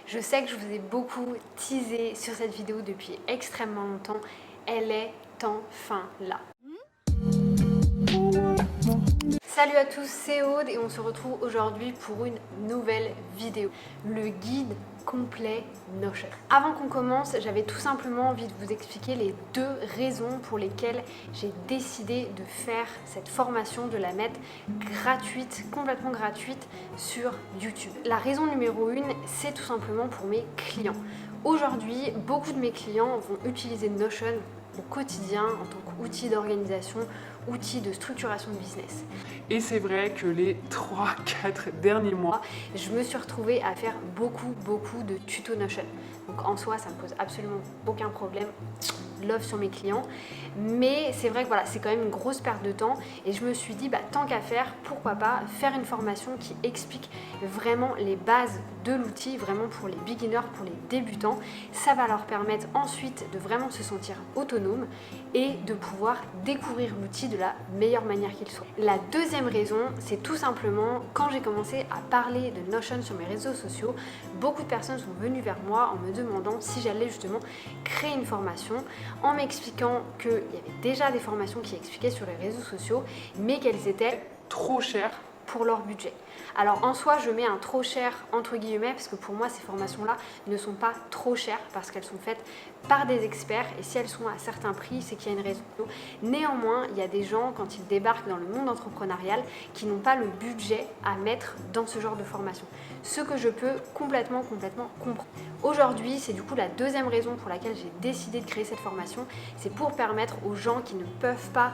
Je sais que je vous ai beaucoup teasé sur cette vidéo depuis extrêmement longtemps. Elle est enfin là. Salut à tous, c'est Aude et on se retrouve aujourd'hui pour une nouvelle vidéo. Le guide complet Notion. Avant qu'on commence, j'avais tout simplement envie de vous expliquer les deux raisons pour lesquelles j'ai décidé de faire cette formation, de la mettre gratuite, complètement gratuite sur YouTube. La raison numéro 1, c'est tout simplement pour mes clients. Aujourd'hui, beaucoup de mes clients vont utiliser Notion au quotidien en tant qu'outil d'organisation, outil de structuration de business. Et c'est vrai que les 3-4 derniers mois, je me suis retrouvée à faire beaucoup de tutos Notion. Donc en soi, ça me pose absolument aucun problème. Love sur mes clients, mais c'est vrai que voilà, c'est quand même une grosse perte de temps et je me suis dit tant qu'à faire, pourquoi pas faire une formation qui explique vraiment les bases de l'outil, vraiment pour les beginners, pour les débutants. Ça va leur permettre ensuite de vraiment se sentir autonome et de pouvoir découvrir l'outil de la meilleure manière qu'il soit. La deuxième raison, c'est tout simplement quand j'ai commencé à parler de Notion sur mes réseaux sociaux, beaucoup de personnes sont venues vers moi en me demandant si j'allais justement créer une formation, en m'expliquant qu'il y avait déjà des formations qui expliquaient sur les réseaux sociaux, mais qu'elles étaient trop chères pour leur budget. Alors en soi, je mets un trop cher entre guillemets parce que pour moi, ces formations-là ne sont pas trop chères parce qu'elles sont faites par des experts et si elles sont à certains prix, c'est qu'il y a une raison. Néanmoins, il y a des gens, quand ils débarquent dans le monde entrepreneurial, qui n'ont pas le budget à mettre dans ce genre de formation. Ce que je peux complètement comprendre. Aujourd'hui, c'est du coup la deuxième raison pour laquelle j'ai décidé de créer cette formation. C'est pour permettre aux gens qui ne peuvent pas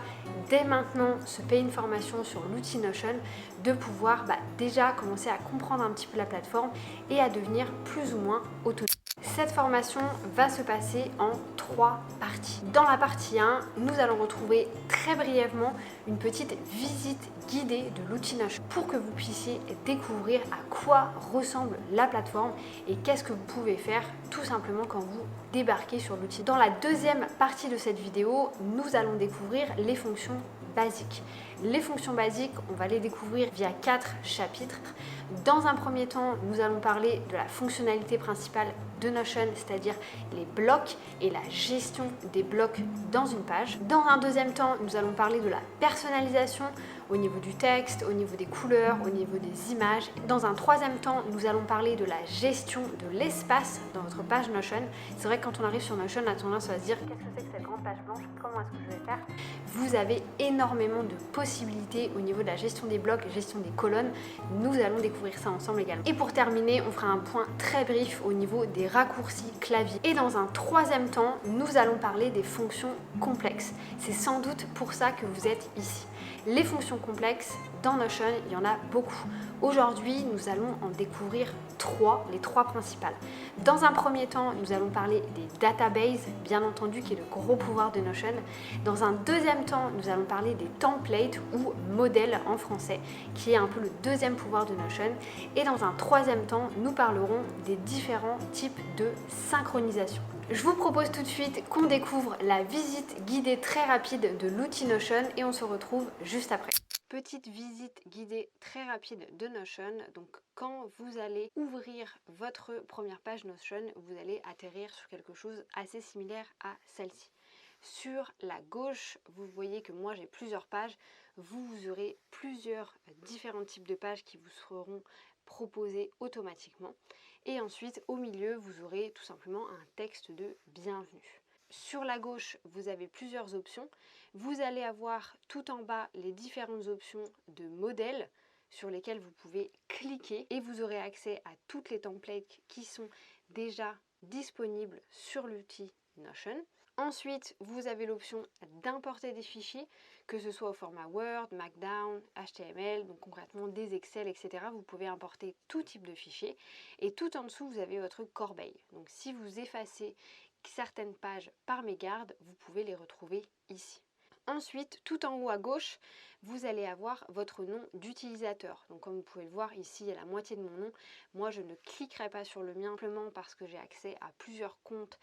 dès maintenant se payer une formation sur l'outil Notion de pouvoir déjà commencer à comprendre un petit peu la plateforme et à devenir plus ou moins autonome. Cette formation va se passer en 3 parties. Dans la partie 1, nous allons retrouver très brièvement une petite visite guidée de l'outil Notion pour que vous puissiez découvrir à quoi ressemble la plateforme et qu'est-ce que vous pouvez faire tout simplement quand vous débarquez sur l'outil. Dans la deuxième partie de cette vidéo, nous allons découvrir les fonctions basiques. Les fonctions basiques, on va les découvrir via 4 chapitres. Dans un premier temps, nous allons parler de la fonctionnalité principale de Notion, c'est-à-dire les blocs et la gestion des blocs dans une page. Dans un deuxième temps, nous allons parler de la personnalisation au niveau du texte, au niveau des couleurs, au niveau des images. Dans un troisième temps, nous allons parler de la gestion de l'espace dans votre page Notion. C'est vrai que quand on arrive sur Notion, on a tendance à se dire qu'est-ce que c'est que cette grande page blanche, comment est-ce que je vais faire? Vous avez énormément de possibilités au niveau de la gestion des blocs, gestion des colonnes. Nous allons découvrir ça ensemble également. Et pour terminer, on fera un point très brief au niveau des raccourcis clavier. Et dans un troisième temps, nous allons parler des fonctions complexes. C'est sans doute pour ça que vous êtes ici. Les fonctions complexes, dans Notion, il y en a beaucoup. Aujourd'hui, nous allons en découvrir les trois principales. Dans un premier temps, nous allons parler des databases, bien entendu, qui est le gros pouvoir de Notion. Dans un deuxième temps, nous allons parler des templates ou modèles en français, qui est un peu le deuxième pouvoir de Notion. Et dans un troisième temps, nous parlerons des différents types de synchronisation. Je vous propose tout de suite qu'on découvre la visite guidée très rapide de l'outil Notion et on se retrouve juste après. Petite visite guidée très rapide de Notion. Donc quand vous allez ouvrir votre première page Notion, vous allez atterrir sur quelque chose assez similaire à celle-ci. Sur la gauche, vous voyez que moi j'ai plusieurs pages. Vous aurez plusieurs différents types de pages qui vous seront proposées automatiquement. Et ensuite, au milieu, vous aurez tout simplement un texte de bienvenue. Sur la gauche, vous avez plusieurs options. Vous allez avoir tout en bas les différentes options de modèles sur lesquelles vous pouvez cliquer et vous aurez accès à toutes les templates qui sont déjà disponibles sur l'outil Notion. Ensuite, vous avez l'option d'importer des fichiers, que ce soit au format Word, Markdown, HTML, donc concrètement des Excel, etc. Vous pouvez importer tout type de fichiers. Et tout en dessous, vous avez votre corbeille. Donc si vous effacez certaines pages par mégarde, vous pouvez les retrouver ici. Ensuite, tout en haut à gauche, vous allez avoir votre nom d'utilisateur. Donc comme vous pouvez le voir ici, il y a la moitié de mon nom. Moi, je ne cliquerai pas sur le mien simplement parce que j'ai accès à plusieurs comptes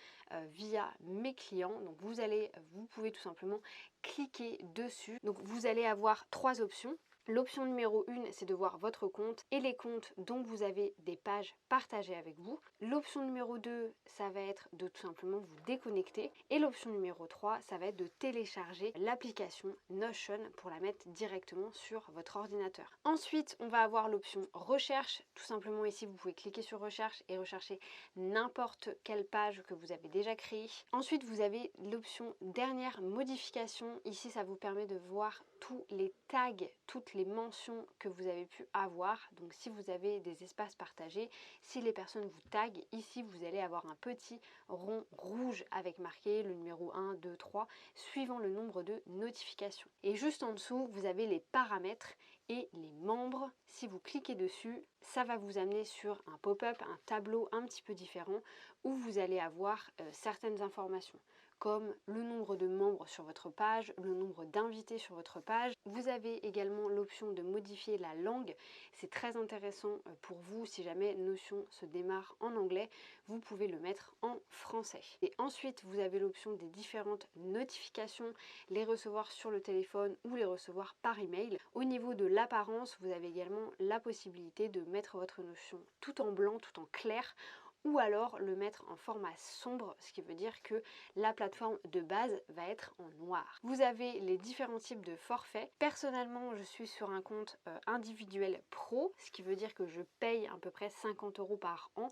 via mes clients. Donc vous pouvez tout simplement cliquer dessus. Donc vous allez avoir 3 options. L'option numéro 1, c'est de voir votre compte et les comptes dont vous avez des pages partagées avec vous. L'option numéro 2, ça va être de tout simplement vous déconnecter. Et l'option numéro 3, ça va être de télécharger l'application Notion pour la mettre directement sur votre ordinateur. Ensuite, on va avoir l'option recherche. Tout simplement ici, vous pouvez cliquer sur recherche et rechercher n'importe quelle page que vous avez déjà créée. Ensuite, vous avez l'option dernière modification. Ici, ça vous permet de voir tous les tags, toutes les mentions que vous avez pu avoir. Donc si vous avez des espaces partagés, si les personnes vous taguent, ici vous allez avoir un petit rond rouge avec marqué le numéro 1, 2, 3, suivant le nombre de notifications. Et juste en dessous, vous avez les paramètres et les membres. Si vous cliquez dessus, ça va vous amener sur un pop-up, un tableau un petit peu différent où vous allez avoir certaines informations comme le nombre de membres sur votre page, le nombre d'invités sur votre page. Vous avez également l'option de modifier la langue. C'est très intéressant pour vous si jamais Notion se démarre en anglais, vous pouvez le mettre en français. Et ensuite, vous avez l'option des différentes notifications, les recevoir sur le téléphone ou les recevoir par email. Au niveau de l'apparence, vous avez également la possibilité de mettre votre Notion tout en blanc, tout en clair, ou alors le mettre en format sombre, ce qui veut dire que la plateforme de base va être en noir. Vous avez les différents types de forfaits. Personnellement, je suis sur un compte individuel pro, ce qui veut dire que je paye à peu près 50 € par an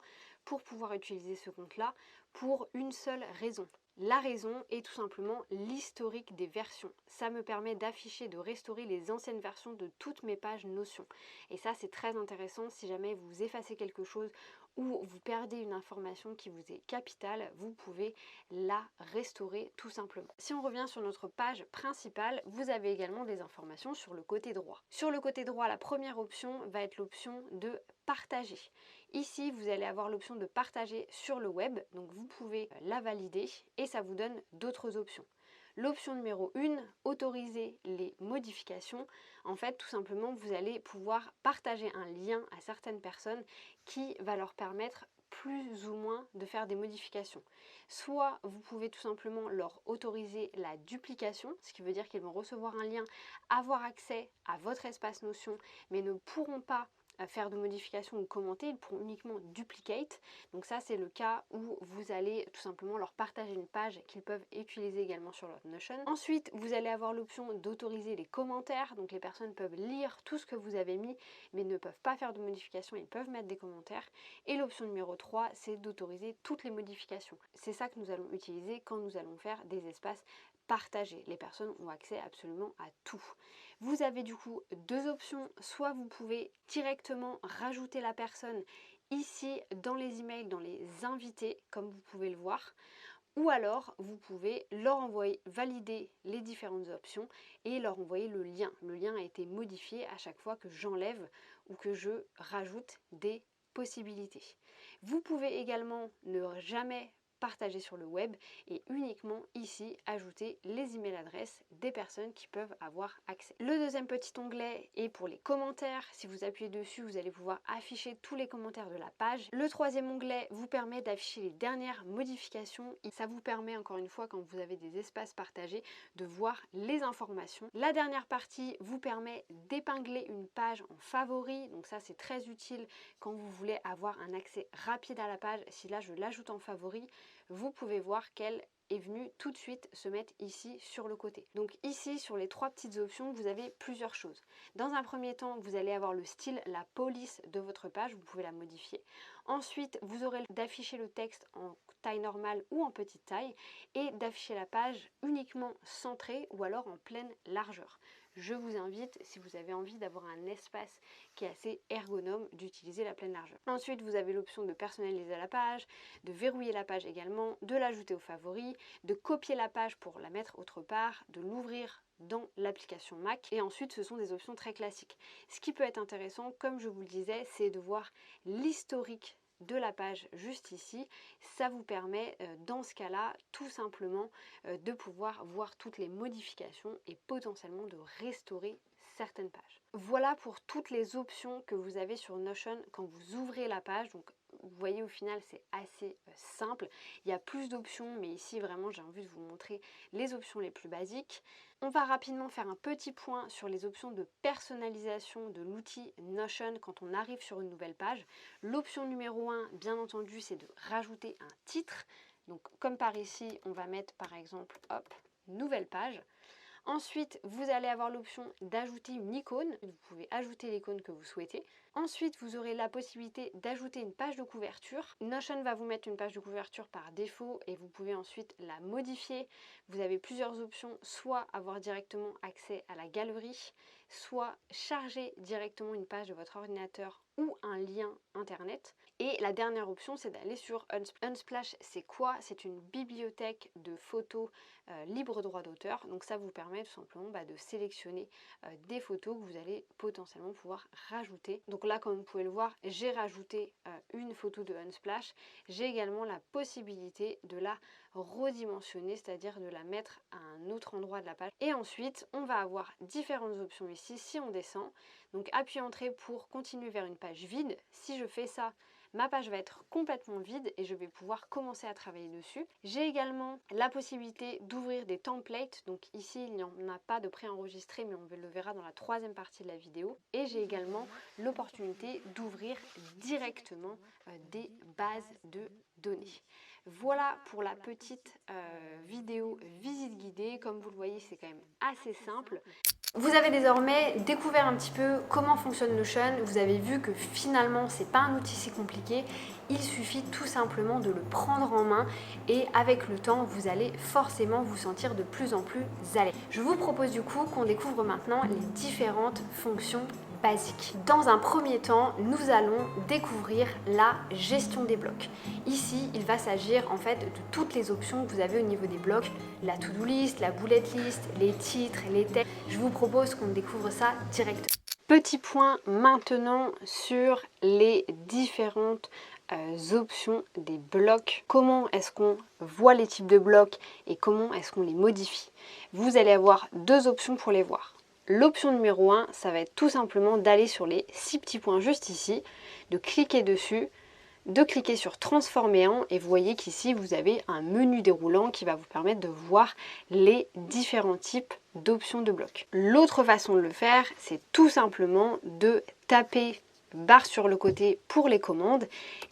pour pouvoir utiliser ce compte-là pour une seule raison. La raison est tout simplement l'historique des versions. Ça me permet d'afficher, de restaurer les anciennes versions de toutes mes pages Notion. Et ça, c'est très intéressant si jamais vous effacez quelque chose ou vous perdez une information qui vous est capitale, vous pouvez la restaurer tout simplement. Si on revient sur notre page principale, vous avez également des informations sur le côté droit. Sur le côté droit, la première option va être l'option de partager. Ici, vous allez avoir l'option de partager sur le web, donc vous pouvez la valider et ça vous donne d'autres options. L'option numéro 1, autoriser les modifications. En fait, tout simplement, vous allez pouvoir partager un lien à certaines personnes qui va leur permettre plus ou moins de faire des modifications. Soit vous pouvez tout simplement leur autoriser la duplication, ce qui veut dire qu'ils vont recevoir un lien, avoir accès à votre espace Notion, mais ne pourront pas faire de modifications ou commenter, ils pourront uniquement duplicate. Donc ça, c'est le cas où vous allez tout simplement leur partager une page qu'ils peuvent utiliser également sur leur Notion. Ensuite, vous allez avoir l'option d'autoriser les commentaires. Donc les personnes peuvent lire tout ce que vous avez mis, mais ne peuvent pas faire de modifications, ils peuvent mettre des commentaires. Et l'option numéro 3, c'est d'autoriser toutes les modifications. C'est ça que nous allons utiliser quand nous allons faire des espaces partagés. Les personnes ont accès absolument à tout. Vous avez du coup deux options, soit vous pouvez directement rajouter la personne ici dans les emails, dans les invités, comme vous pouvez le voir, ou alors vous pouvez leur envoyer, valider les différentes options et leur envoyer le lien. Le lien a été modifié à chaque fois que j'enlève ou que je rajoute des possibilités. Vous pouvez également ne jamais partager sur le web et uniquement ici ajouter les emails adresses des personnes qui peuvent avoir accès. Le deuxième petit onglet est pour les commentaires. Si vous appuyez dessus, vous allez pouvoir afficher tous les commentaires de la page. Le troisième onglet vous permet d'afficher les dernières modifications. Ça vous permet encore une fois, quand vous avez des espaces partagés, de voir les informations. La dernière partie vous permet d'épingler une page en favori. Donc ça, c'est très utile quand vous voulez avoir un accès rapide à la page. Si là, je l'ajoute en favori, vous pouvez voir qu'elle est venue tout de suite se mettre ici sur le côté. Donc ici, sur les trois petites options, vous avez plusieurs choses. Dans un premier temps, vous allez avoir le style, la police de votre page, vous pouvez la modifier. Ensuite, vous aurez d'afficher le texte en taille normale ou en petite taille et d'afficher la page uniquement centrée ou alors en pleine largeur. Je vous invite, si vous avez envie d'avoir un espace qui est assez ergonome, d'utiliser la pleine largeur. Ensuite, vous avez l'option de personnaliser la page, de verrouiller la page également, de l'ajouter aux favoris, de copier la page pour la mettre autre part, de l'ouvrir dans l'application Mac. Et ensuite, ce sont des options très classiques. Ce qui peut être intéressant, comme je vous le disais, c'est de voir l'historique de la page juste ici. Ça vous permet dans ce cas-là tout simplement de pouvoir voir toutes les modifications et potentiellement de restaurer certaines pages. Voilà pour toutes les options que vous avez sur Notion quand vous ouvrez la page. Donc vous voyez au final c'est assez simple. Il y a plus d'options, mais ici vraiment j'ai envie de vous montrer les options les plus basiques. On va rapidement faire un petit point sur les options de personnalisation de l'outil Notion quand on arrive sur une nouvelle page. L'option numéro 1, bien entendu, c'est de rajouter un titre. Donc comme par ici, on va mettre par exemple, hop, nouvelle page. Ensuite, vous allez avoir l'option d'ajouter une icône. Vous pouvez ajouter l'icône que vous souhaitez. Ensuite, vous aurez la possibilité d'ajouter une page de couverture. Notion va vous mettre une page de couverture par défaut et vous pouvez ensuite la modifier. Vous avez plusieurs options, soit avoir directement accès à la galerie, soit charger directement une page de votre ordinateur ou un lien internet. Et la dernière option, c'est d'aller sur Unsplash. C'est quoi? C'est une bibliothèque de photos libre droit d'auteur. Donc ça vous permet tout simplement de sélectionner des photos que vous allez potentiellement pouvoir rajouter. Donc là, comme vous pouvez le voir, j'ai rajouté une photo de Unsplash. J'ai également la possibilité de la redimensionner, c'est-à-dire de la mettre à un autre endroit de la page. Et ensuite, on va avoir différentes options ici si on descend. Donc appuyez entrée pour continuer vers une page vide. Si je fais ça, ma page va être complètement vide et je vais pouvoir commencer à travailler dessus. J'ai également la possibilité d'ouvrir des templates. Donc ici, il n'y en a pas de préenregistré, mais on le verra dans la troisième partie de la vidéo. Et j'ai également l'opportunité d'ouvrir directement des bases de données. Voilà pour la petite vidéo visite guidée. Comme vous le voyez, c'est quand même assez simple. Vous avez désormais découvert un petit peu comment fonctionne Notion. Vous avez vu que finalement, c'est pas un outil si compliqué. Il suffit tout simplement de le prendre en main et avec le temps, vous allez forcément vous sentir de plus en plus à l'aise. Je vous propose du coup qu'on découvre maintenant les différentes fonctions basique. Dans un premier temps, nous allons découvrir la gestion des blocs. Ici, il va s'agir en fait de toutes les options que vous avez au niveau des blocs, la to-do list, la bullet list, les titres, les textes. Je vous propose qu'on découvre ça directement. Petit point maintenant sur les différentes options des blocs. Comment est-ce qu'on voit les types de blocs et comment est-ce qu'on les modifie? Vous allez avoir deux options pour les voir. L'option numéro 1, ça va être tout simplement d'aller sur les 6 petits points juste ici, de cliquer dessus, de cliquer sur transformer en et vous voyez qu'ici vous avez un menu déroulant qui va vous permettre de voir les différents types d'options de blocs. L'autre façon de le faire, c'est tout simplement de taper barre sur le côté pour les commandes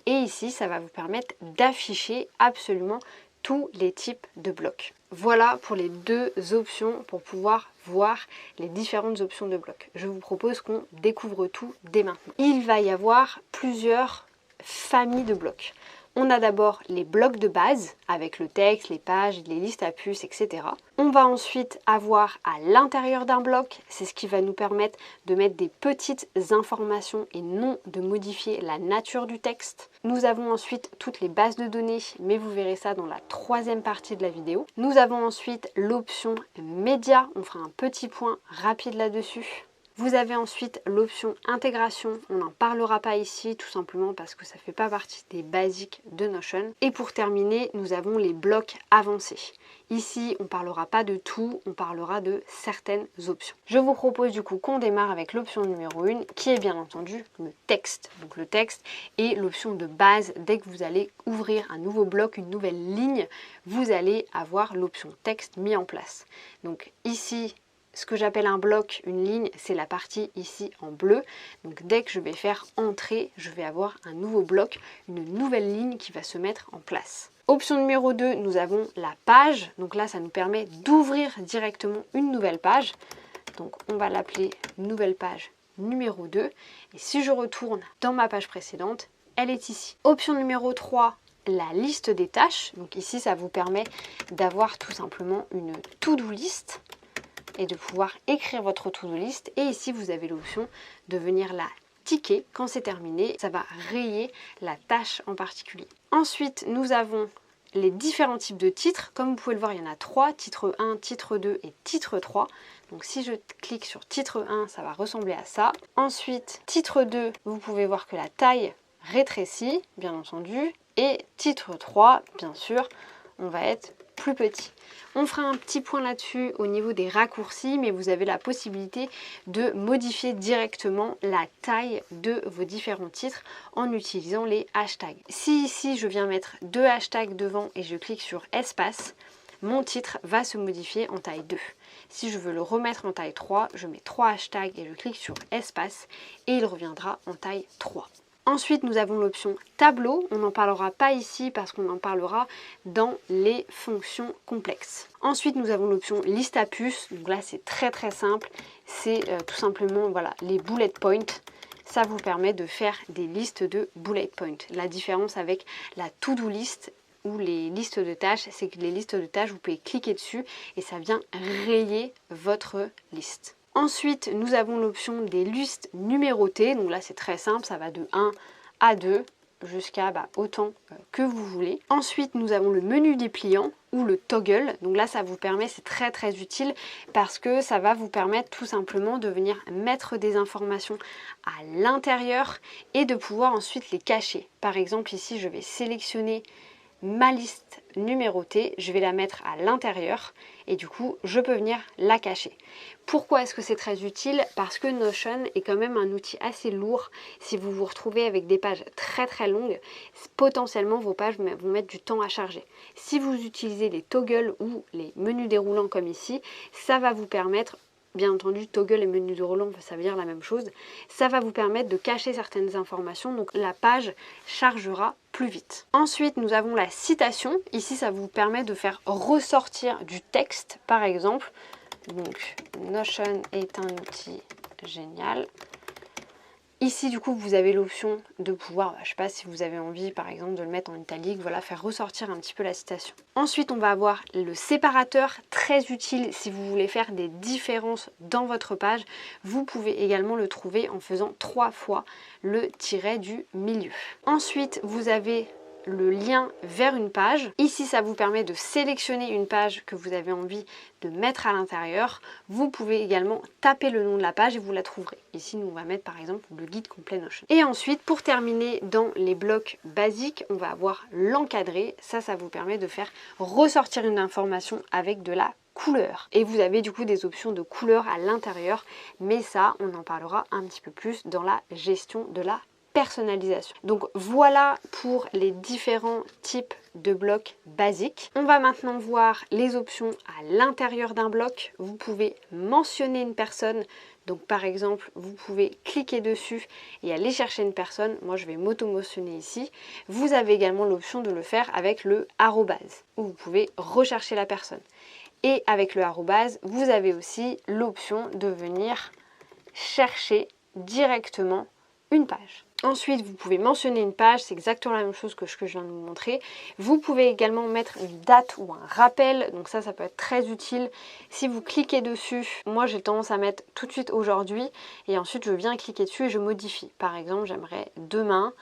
et ici ça va vous permettre d'afficher absolument tous les types de blocs. Voilà pour les deux options pour pouvoir voir les différentes options de blocs. Je vous propose qu'on découvre tout dès maintenant. Il va y avoir plusieurs familles de blocs. On a d'abord les blocs de base avec le texte, les pages, les listes à puces, etc. On va ensuite avoir à l'intérieur d'un bloc, c'est ce qui va nous permettre de mettre des petites informations et non de modifier la nature du texte. Nous avons ensuite toutes les bases de données, mais vous verrez ça dans la troisième partie de la vidéo. Nous avons ensuite l'option média, on fera un petit point rapide là-dessus. Vous avez ensuite l'option intégration, on n'en parlera pas ici tout simplement parce que ça ne fait pas partie des basiques de Notion. Et pour terminer, nous avons les blocs avancés. Ici, on ne parlera pas de tout, on parlera de certaines options. Je vous propose du coup qu'on démarre avec l'option numéro 1 qui est bien entendu le texte. Donc le texte est l'option de base. Dès que vous allez ouvrir un nouveau bloc, une nouvelle ligne, vous allez avoir l'option texte mis en place. Donc ici, ce que j'appelle un bloc, une ligne, c'est la partie ici en bleu. Donc dès que je vais faire entrer, je vais avoir un nouveau bloc, une nouvelle ligne qui va se mettre en place. Option numéro 2, nous avons la page. Donc là, ça nous permet d'ouvrir directement une nouvelle page. Donc on va l'appeler nouvelle page numéro 2. Et si je retourne dans ma page précédente, elle est ici. Option numéro 3, la liste des tâches. Donc ici, ça vous permet d'avoir tout simplement une to-do list et de pouvoir écrire votre to-do list. Et ici, vous avez l'option de venir la ticker. Quand c'est terminé, ça va rayer la tâche en particulier. Ensuite, nous avons les différents types de titres. Comme vous pouvez le voir, il y en a 3, titre 1, titre 2 et titre 3. Donc si je clique sur titre 1, ça va ressembler à ça. Ensuite, titre 2, vous pouvez voir que la taille rétrécit, bien entendu. Et titre 3, bien sûr, on va être plus petit. On fera un petit point là-dessus au niveau des raccourcis, mais vous avez la possibilité de modifier directement la taille de vos différents titres en utilisant les hashtags. Si ici je viens mettre 2 hashtags devant et je clique sur espace, mon titre va se modifier en taille 2. Si je veux le remettre en taille 3, je mets 3 hashtags et je clique sur espace et il reviendra en taille 3. Ensuite, nous avons l'option tableau. On n'en parlera pas ici parce qu'on en parlera dans les fonctions complexes. Ensuite, nous avons l'option liste à puces. Donc là, c'est très simple. C'est tout simplement voilà, les bullet points. Ça vous permet de faire des listes de bullet points. La différence avec la to-do list ou les listes de tâches, c'est que les listes de tâches, vous pouvez cliquer dessus et ça vient rayer votre liste. Ensuite, nous avons l'option des listes numérotées. Donc là, c'est très simple, ça va de 1 à 2 jusqu'à autant que vous voulez. Ensuite, nous avons le menu dépliant ou le toggle. Donc là, ça vous permet, c'est très utile parce que ça va vous permettre tout simplement de venir mettre des informations à l'intérieur et de pouvoir ensuite les cacher. Par exemple, ici, je vais sélectionner ma liste numérotée, je vais la mettre à l'intérieur et du coup je peux venir la cacher. Pourquoi est-ce que c'est très utile? Parce que Notion est quand même un outil assez lourd. Si vous vous retrouvez avec des pages très longues, potentiellement vos pages vont mettre du temps à charger. Si vous utilisez les toggles ou les menus déroulants comme ici, ça va vous permettre, bien entendu, toggle et menu déroulant, ça veut dire la même chose. Ça va vous permettre de cacher certaines informations, donc la page chargera plus vite. Ensuite, nous avons la citation. Ici, ça vous permet de faire ressortir du texte, par exemple. Donc, Notion est un outil génial. Ici, du coup, vous avez l'option de pouvoir, je ne sais pas si vous avez envie, par exemple, de le mettre en italique, voilà, faire ressortir un petit peu la citation. Ensuite, on va avoir le séparateur, très utile si vous voulez faire des différences dans votre page. Vous pouvez également le trouver en faisant 3 fois le tiret du milieu. Ensuite, vous avez le lien vers une page. Ici, ça vous permet de sélectionner une page que vous avez envie de mettre à l'intérieur. Vous pouvez également taper le nom de la page et vous la trouverez. Ici, nous, on va mettre par exemple le guide complet Notion. Et ensuite, pour terminer dans les blocs basiques, on va avoir l'encadré. Ça vous permet de faire ressortir une information avec de la couleur. Et vous avez du coup des options de couleur à l'intérieur, mais ça, on en parlera un petit peu plus dans la gestion de la personnalisation. Donc voilà pour les différents types de blocs basiques. On va maintenant voir les options à l'intérieur d'un bloc. Vous pouvez mentionner une personne. Donc par exemple, vous pouvez cliquer dessus et aller chercher une personne. Moi, je vais m'auto-mentionner ici. Vous avez également l'option de le faire avec le arrobase, où vous pouvez rechercher la personne. Et avec le arrobase, vous avez aussi l'option de venir chercher directement une page. Ensuite, vous pouvez mentionner une page, c'est exactement la même chose que ce que je viens de vous montrer. Vous pouvez également mettre une date ou un rappel, donc ça peut être très utile. Si vous cliquez dessus, moi j'ai tendance à mettre tout de suite aujourd'hui et ensuite je viens cliquer dessus et je modifie. Par exemple, j'aimerais demain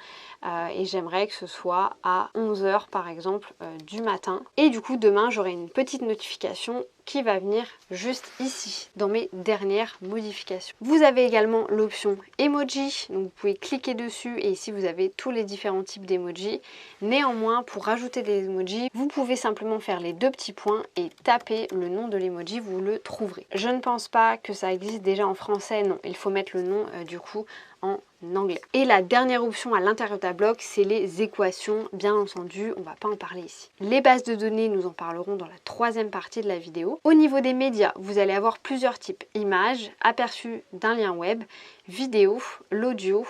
et j'aimerais que ce soit à 11 h par exemple du matin. Et du coup, demain, j'aurai une petite notification qui va venir juste ici, dans mes dernières modifications. Vous avez également l'option emoji, donc vous pouvez cliquer dessus et ici vous avez tous les différents types d'emojis. Néanmoins, pour rajouter des emojis, vous pouvez simplement faire les 2 petits points et taper le nom de l'emoji, vous le trouverez. Je ne pense pas que ça existe déjà en français, non, il faut mettre le nom du coup en anglais. Et la dernière option à l'intérieur d'un bloc, c'est les équations. Bien entendu, on ne va pas en parler ici. Les bases de données, nous en parlerons dans la 3e partie de la vidéo. Au niveau des médias, vous allez avoir plusieurs types. Images, aperçu d'un lien web, vidéo, l'audio,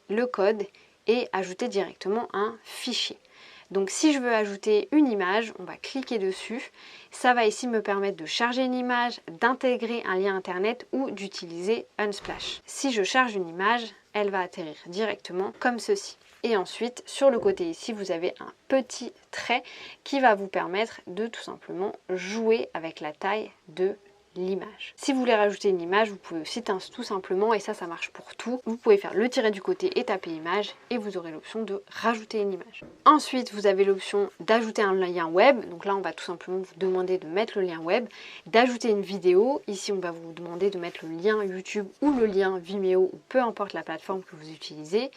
le code et ajouter directement un fichier. Donc si je veux ajouter une image, on va cliquer dessus. Ça va ici me permettre de charger une image, d'intégrer un lien internet ou d'utiliser Unsplash. Si je charge une image, elle va atterrir directement comme ceci. Et ensuite, sur le côté ici, vous avez un petit trait qui va vous permettre de tout simplement jouer avec la taille de l'image. Si vous voulez rajouter une image, vous pouvez aussi tout simplement, et ça marche pour tout, vous pouvez faire le tiret du côté et taper image et vous aurez l'option de rajouter une image. Ensuite, vous avez l'option d'ajouter un lien web, donc là on va tout simplement vous demander de mettre le lien web, d'ajouter une vidéo, ici on va vous demander de mettre le lien YouTube ou le lien Vimeo ou peu importe la plateforme que vous utilisez,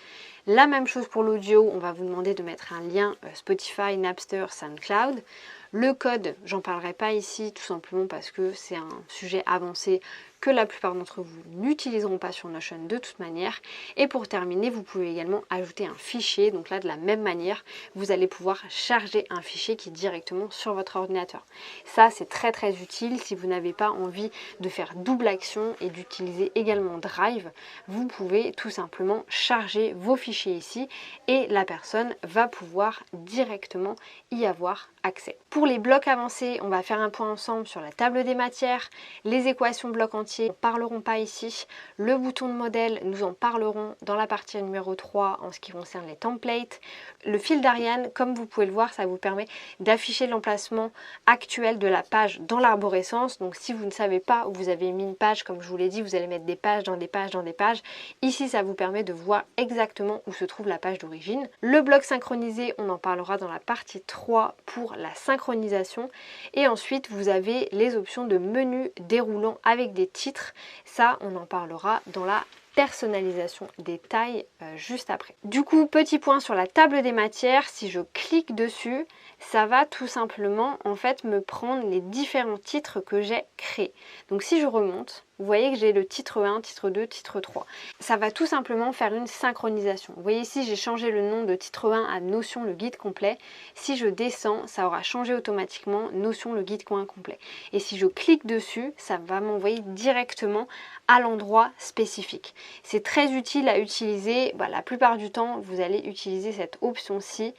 La même chose pour l'audio, on va vous demander de mettre un lien Spotify, Napster, SoundCloud. Le code, j'en parlerai pas ici, tout simplement parce que c'est un sujet avancé que la plupart d'entre vous n'utiliseront pas sur Notion de toute manière. Et pour terminer, vous pouvez également ajouter un fichier. Donc là, de la même manière, vous allez pouvoir charger un fichier qui est directement sur votre ordinateur. Ça, c'est très très utile si vous n'avez pas envie de faire double action et d'utiliser également Drive. Vous pouvez tout simplement charger vos fichiers ici et la personne va pouvoir directement y avoir accès. Pour les blocs avancés, on va faire un point ensemble sur la table des matières, les équations blocs entiers, nous n'en parlerons pas ici. Le bouton de modèle, nous en parlerons dans la partie numéro 3 en ce qui concerne les templates. Le fil d'Ariane, comme vous pouvez le voir, ça vous permet d'afficher l'emplacement actuel de la page dans l'arborescence. Donc si vous ne savez pas où vous avez mis une page, comme je vous l'ai dit, vous allez mettre des pages dans des pages dans des pages. Ici, ça vous permet de voir exactement où se trouve la page d'origine. Le bloc synchronisé, on en parlera dans la partie 3 pour la synchronisation. Et ensuite, vous avez les options de menu déroulant avec des titres. Ça, on en parlera dans la personnalisation des tailles juste après. Du coup, petit point sur la table des matières, si je clique dessus, ça va tout simplement en fait me prendre les différents titres que j'ai créés. Donc si je remonte, vous voyez que j'ai le titre 1, titre 2, titre 3. Ça va tout simplement faire une synchronisation. Vous voyez ici, j'ai changé le nom de titre 1 à Notion le guide complet. Si je descends, ça aura changé automatiquement Notion le guide complet. Et si je clique dessus, ça va m'envoyer directement à l'endroit spécifique. C'est très utile à utiliser. La plupart du temps, vous allez utiliser cette option-ci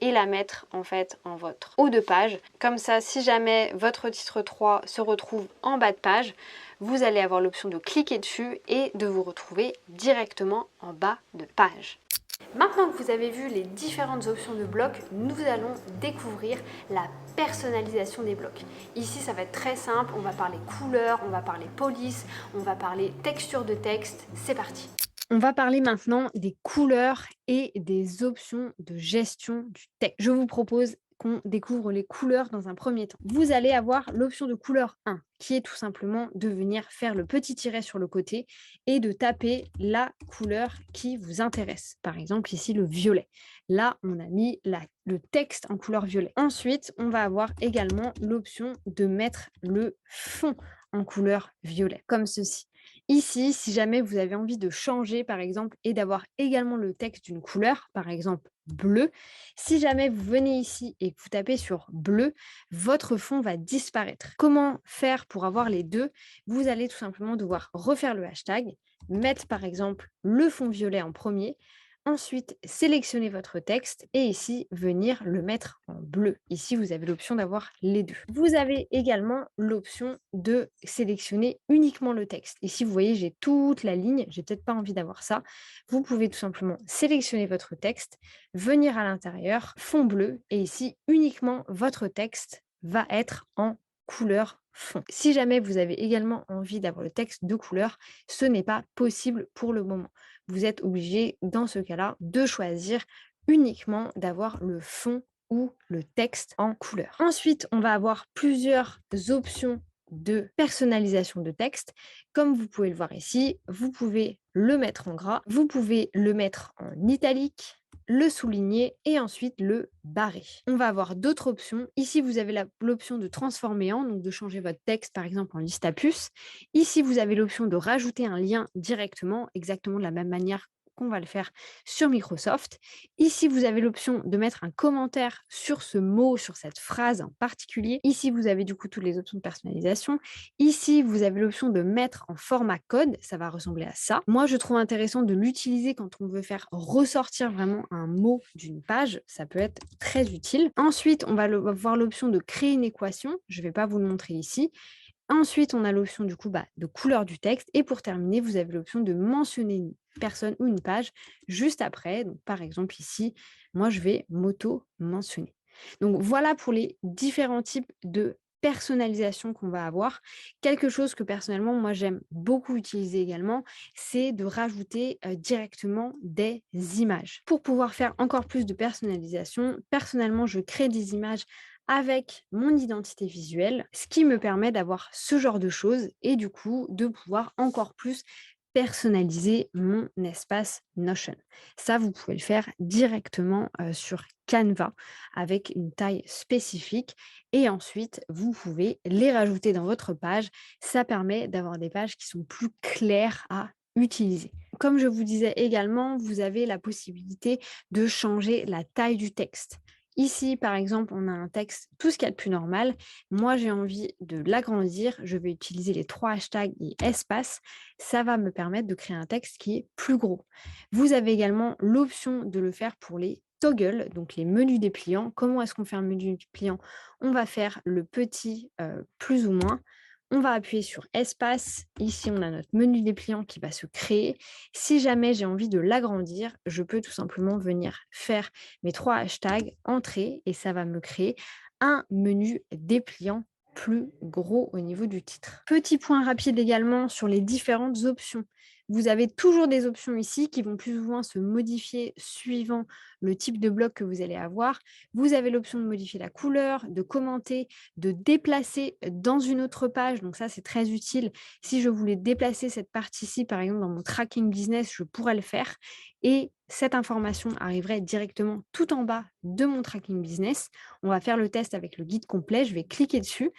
et la mettre en fait en votre haut de page. Comme ça, si jamais votre titre 3 se retrouve en bas de page, vous allez avoir l'option de cliquer dessus et de vous retrouver directement en bas de page. Maintenant que vous avez vu les différentes options de blocs, nous allons découvrir la personnalisation des blocs. Ici, ça va être très simple, on va parler couleur, on va parler police, on va parler texture de texte, c'est parti. On va parler maintenant des couleurs et des options de gestion du texte. Je vous propose qu'on découvre les couleurs dans un premier temps. Vous allez avoir l'option de couleur 1, qui est tout simplement de venir faire le petit tiret sur le côté et de taper la couleur qui vous intéresse. Par exemple, ici, le violet. Là, on a mis le texte en couleur violet. Ensuite, on va avoir également l'option de mettre le fond en couleur violet, comme ceci. Ici, si jamais vous avez envie de changer, par exemple, et d'avoir également le texte d'une couleur, par exemple bleu, si jamais vous venez ici et que vous tapez sur bleu, votre fond va disparaître. Comment faire pour avoir les deux? Vous allez tout simplement devoir refaire le hashtag, mettre par exemple le fond violet en premier, ensuite sélectionner votre texte et ici venir le mettre en bleu. Ici, vous avez l'option d'avoir les deux. Vous avez également l'option de sélectionner uniquement le texte. Ici, vous voyez, j'ai toute la ligne. J'ai peut-être pas envie d'avoir ça. Vous pouvez tout simplement sélectionner votre texte, venir à l'intérieur, fond bleu et ici uniquement votre texte va être en couleur fond. Si jamais vous avez également envie d'avoir le texte de couleur, ce n'est pas possible pour le moment. Vous êtes obligé, dans ce cas-là, de choisir uniquement d'avoir le fond ou le texte en couleur. Ensuite, on va avoir plusieurs options de personnalisation de texte. Comme vous pouvez le voir ici, vous pouvez le mettre en gras, vous pouvez le mettre en italique, le souligner et ensuite le barrer. On va avoir d'autres options. Ici, vous avez l'option de transformer en, donc de changer votre texte par exemple en liste à puces. Ici, vous avez l'option de rajouter un lien directement, exactement de la même manière qu'on va le faire sur Microsoft. Ici, vous avez l'option de mettre un commentaire sur ce mot, sur cette phrase en particulier. Ici, vous avez du coup toutes les options de personnalisation. Ici, vous avez l'option de mettre en format code. Ça va ressembler à ça. Moi, je trouve intéressant de l'utiliser quand on veut faire ressortir vraiment un mot d'une page. Ça peut être très utile. Ensuite, on va voir l'option de créer une équation. Je ne vais pas vous le montrer ici. Ensuite, on a l'option du coup de couleur du texte. Et pour terminer, vous avez l'option de mentionner une personne ou une page juste après. Donc, par exemple, ici, moi, je vais m'auto-mentionner. Donc, voilà pour les différents types de personnalisation qu'on va avoir. Quelque chose que personnellement, moi, j'aime beaucoup utiliser également, c'est de rajouter directement des images. Pour pouvoir faire encore plus de personnalisation, personnellement, je crée des images avec mon identité visuelle, ce qui me permet d'avoir ce genre de choses et du coup de pouvoir encore plus personnaliser mon espace Notion. Ça, vous pouvez le faire directement sur Canva avec une taille spécifique et ensuite, vous pouvez les rajouter dans votre page. Ça permet d'avoir des pages qui sont plus claires à utiliser. Comme je vous disais également, vous avez la possibilité de changer la taille du texte. Ici, par exemple, on a un texte, tout ce qu'il y a de plus normal. Moi, j'ai envie de l'agrandir. Je vais utiliser les 3 hashtags et espace. Ça va me permettre de créer un texte qui est plus gros. Vous avez également l'option de le faire pour les toggles, donc les menus dépliants. Comment est-ce qu'on fait un menu dépliant? On va faire le petit plus ou moins. On va appuyer sur espace. Ici, on a notre menu dépliant qui va se créer. Si jamais j'ai envie de l'agrandir, je peux tout simplement venir faire mes 3 hashtags, entrée, et ça va me créer un menu dépliant plus gros au niveau du titre. Petit point rapide également sur les différentes options. Vous avez toujours des options ici qui vont plus ou moins se modifier suivant le type de bloc que vous allez avoir. Vous avez l'option de modifier la couleur, de commenter, de déplacer dans une autre page. Donc ça, c'est très utile. Si je voulais déplacer cette partie-ci, par exemple, dans mon tracking business, je pourrais le faire. Et cette information arriverait directement tout en bas de mon tracking business. On va faire le test avec le guide complet. Je vais cliquer dessus.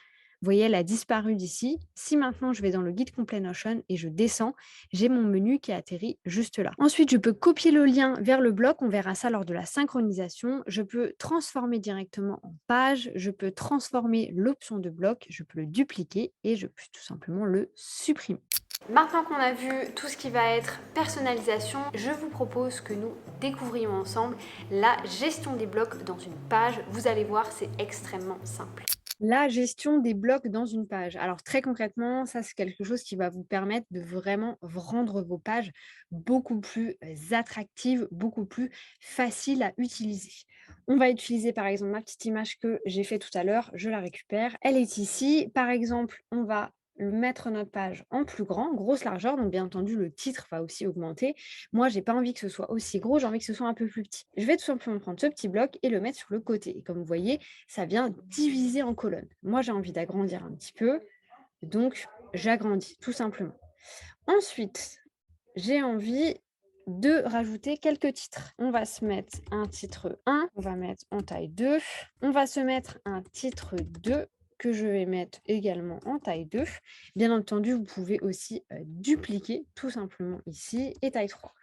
Vous voyez, elle a disparu d'ici. Si maintenant je vais dans le guide complet Notion et je descends, j'ai mon menu qui atterrit juste là. Ensuite, je peux copier le lien vers le bloc. On verra ça lors de la synchronisation. Je peux transformer directement en page. Je peux transformer l'option de bloc. Je peux le dupliquer et je peux tout simplement le supprimer. Maintenant qu'on a vu tout ce qui va être personnalisation, je vous propose que nous découvrions ensemble la gestion des blocs dans une page. Vous allez voir, c'est extrêmement simple. La gestion des blocs dans une page. Alors très concrètement, ça c'est quelque chose qui va vous permettre de vraiment rendre vos pages beaucoup plus attractives, beaucoup plus faciles à utiliser. On va utiliser par exemple ma petite image que j'ai fait tout à l'heure, je la récupère. Elle est ici. Par exemple, on va mettre notre page en plus grand, grosse largeur, donc bien entendu le titre va aussi augmenter. Moi, j'ai pas envie que ce soit aussi gros, j'ai envie que ce soit un peu plus petit. Je vais tout simplement prendre ce petit bloc et le mettre sur le côté. Et comme vous voyez, ça vient diviser en colonnes. Moi, j'ai envie d'agrandir un petit peu, donc j'agrandis tout simplement. Ensuite, j'ai envie de rajouter quelques titres. On va se mettre un titre 1, on va mettre en taille 2, on va se mettre un titre 2 que je vais mettre également en taille 2. Bien entendu, vous pouvez aussi dupliquer tout simplement ici et taille 3.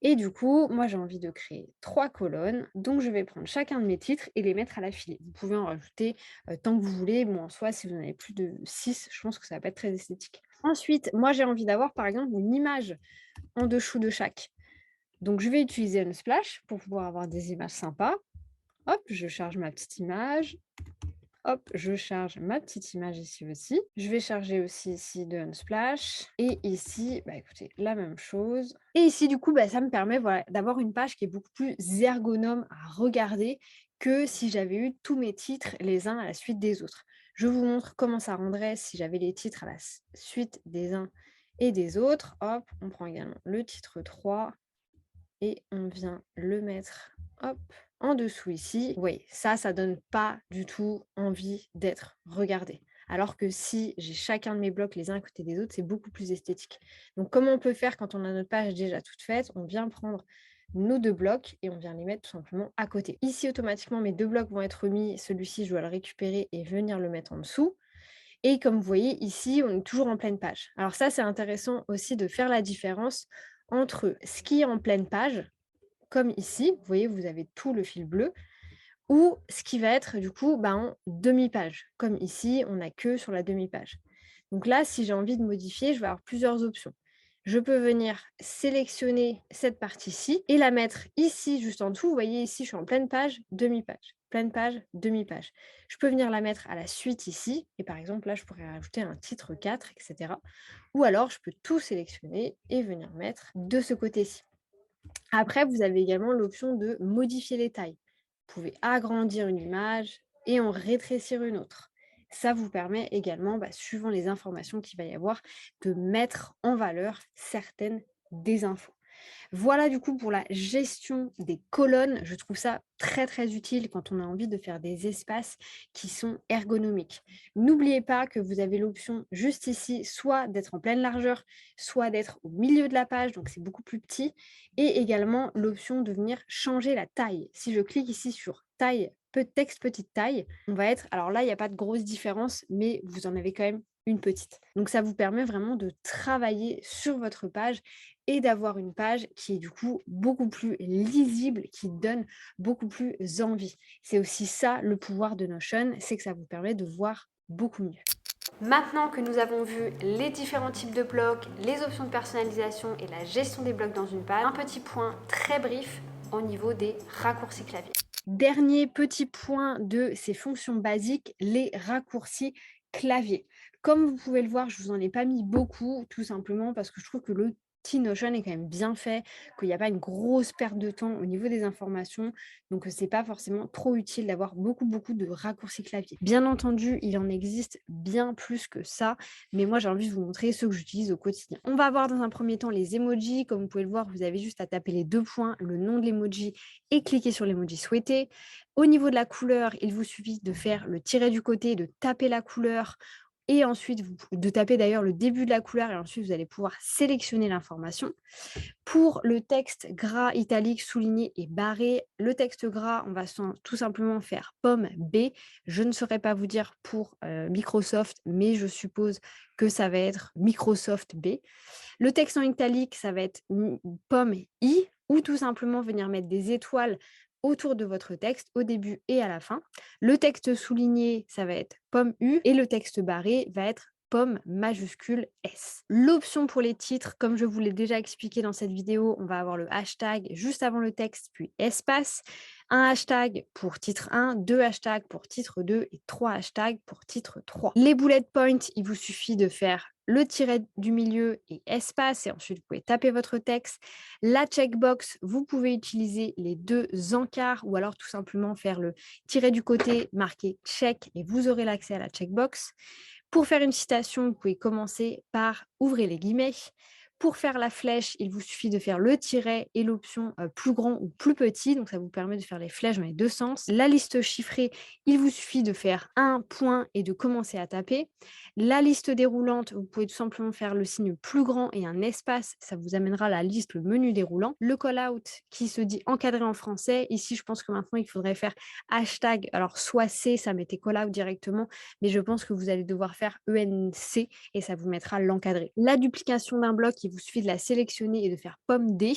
Et du coup, moi j'ai envie de créer 3 colonnes, donc je vais prendre chacun de mes titres et les mettre à l'affilée. Vous pouvez en rajouter tant que vous voulez. Bon, en soi, si vous en avez plus de 6, je pense que ça va pas être très esthétique. Ensuite, moi j'ai envie d'avoir par exemple une image en dessous de chaque. Donc je vais utiliser Unsplash pour pouvoir avoir des images sympas. Hop, je charge ma petite image. Hop, je charge ma petite image ici aussi. Je vais charger aussi ici de Unsplash. Et ici, bah écoutez, la même chose. Et ici, du coup, bah, ça me permet voilà, d'avoir une page qui est beaucoup plus ergonome à regarder que si j'avais eu tous mes titres les uns à la suite des autres. Je vous montre comment ça rendrait si j'avais les titres à la suite des uns et des autres. Hop, on prend également le titre 3 et on vient le mettre, hop, en dessous ici. Oui, ça donne pas du tout envie d'être regardé. Alors que si j'ai chacun de mes blocs les uns à côté des autres, c'est beaucoup plus esthétique. Donc, comment on peut faire quand on a notre page déjà toute faite? On vient prendre nos 2 blocs et on vient les mettre tout simplement à côté. Ici, automatiquement, mes 2 blocs vont être mis. Celui-ci, je dois le récupérer et venir le mettre en dessous. Et comme vous voyez ici, on est toujours en pleine page. Alors ça, c'est intéressant aussi de faire la différence entre ce qui est en pleine page, comme ici, vous voyez, vous avez tout le fil bleu, ou ce qui va être du coup en demi-page, comme ici, on n'a que sur la demi-page. Donc là, si j'ai envie de modifier, je vais avoir plusieurs options. Je peux venir sélectionner cette partie-ci et la mettre ici, juste en dessous. Vous voyez ici, je suis en pleine page, demi-page, pleine page, demi-page. Je peux venir la mettre à la suite ici. Et par exemple, là, je pourrais rajouter un titre 4, etc. Ou alors, je peux tout sélectionner et venir mettre de ce côté-ci. Après, vous avez également l'option de modifier les tailles. Vous pouvez agrandir une image et en rétrécir une autre. Ça vous permet également, suivant les informations qu'il va y avoir, de mettre en valeur certaines des infos. Voilà du coup pour la gestion des colonnes. Je trouve ça très très utile quand on a envie de faire des espaces qui sont ergonomiques. N'oubliez pas que vous avez l'option juste ici, soit d'être en pleine largeur, soit d'être au milieu de la page, donc c'est beaucoup plus petit, et également l'option de venir changer la taille. Si je clique ici sur taille, texte petite taille, on va être, alors là il n'y a pas de grosse différence, mais vous en avez quand même une petite. Donc ça vous permet vraiment de travailler sur votre page et d'avoir une page qui est du coup beaucoup plus lisible, qui donne beaucoup plus envie. C'est aussi ça le pouvoir de Notion, c'est que ça vous permet de voir beaucoup mieux. Maintenant que nous avons vu les différents types de blocs, les options de personnalisation et la gestion des blocs dans une page, un petit point très brief au niveau des raccourcis clavier. Dernier petit point de ces fonctions basiques, les raccourcis clavier. Comme vous pouvez le voir, je vous en ai pas mis beaucoup, tout simplement parce que je trouve que le petit Notion est quand même bien fait, qu'il n'y a pas une grosse perte de temps au niveau des informations, donc c'est pas forcément trop utile d'avoir beaucoup de raccourcis clavier. Bien entendu, il en existe bien plus que ça, mais moi j'ai envie de vous montrer ceux que j'utilise au quotidien. On va voir dans un premier temps les emojis. Comme vous pouvez le voir, vous avez juste à taper les 2 points, le nom de l'emoji et cliquer sur l'emoji souhaité. Au niveau de la couleur, il vous suffit de faire le tiret du côté, de taper la couleur et ensuite de taper d'ailleurs le début de la couleur et ensuite vous allez pouvoir sélectionner l'information. Pour le texte gras, italique, souligné et barré, le texte gras, on va tout simplement faire pomme B. Je ne saurais pas vous dire pour Microsoft, mais je suppose que ça va être Microsoft B. Le texte en italique, ça va être pomme I ou tout simplement venir mettre des étoiles autour de votre texte au début et à la fin. Le texte souligné, ça va être pomme U et le texte barré va être pomme majuscule S. L'option pour les titres, comme je vous l'ai déjà expliqué dans cette vidéo, on va avoir le hashtag juste avant le texte, puis espace, un hashtag pour titre 1, deux hashtags pour titre 2 et trois hashtags pour titre 3. Les bullet points, il vous suffit de faire le tiret du milieu et espace, et ensuite vous pouvez taper votre texte. La checkbox, vous pouvez utiliser les 2 encarts ou alors tout simplement faire le tiret du côté, marqué check et vous aurez l'accès à la checkbox. Pour faire une citation, vous pouvez commencer par ouvrir les guillemets. Pour faire la flèche, il vous suffit de faire le tiret et l'option plus grand ou plus petit. Donc, ça vous permet de faire les flèches dans les deux sens. La liste chiffrée, il vous suffit de faire un point et de commencer à taper. La liste déroulante, vous pouvez tout simplement faire le signe plus grand et un espace. Ça vous amènera la liste, le menu déroulant. Le call-out qui se dit encadré en français. Ici, je pense que maintenant, il faudrait faire hashtag. Alors, soit C, ça mettait call-out directement, mais je pense que vous allez devoir faire ENC et ça vous mettra l'encadré. La duplication d'un bloc, il vous suffit de la sélectionner et de faire pomme D.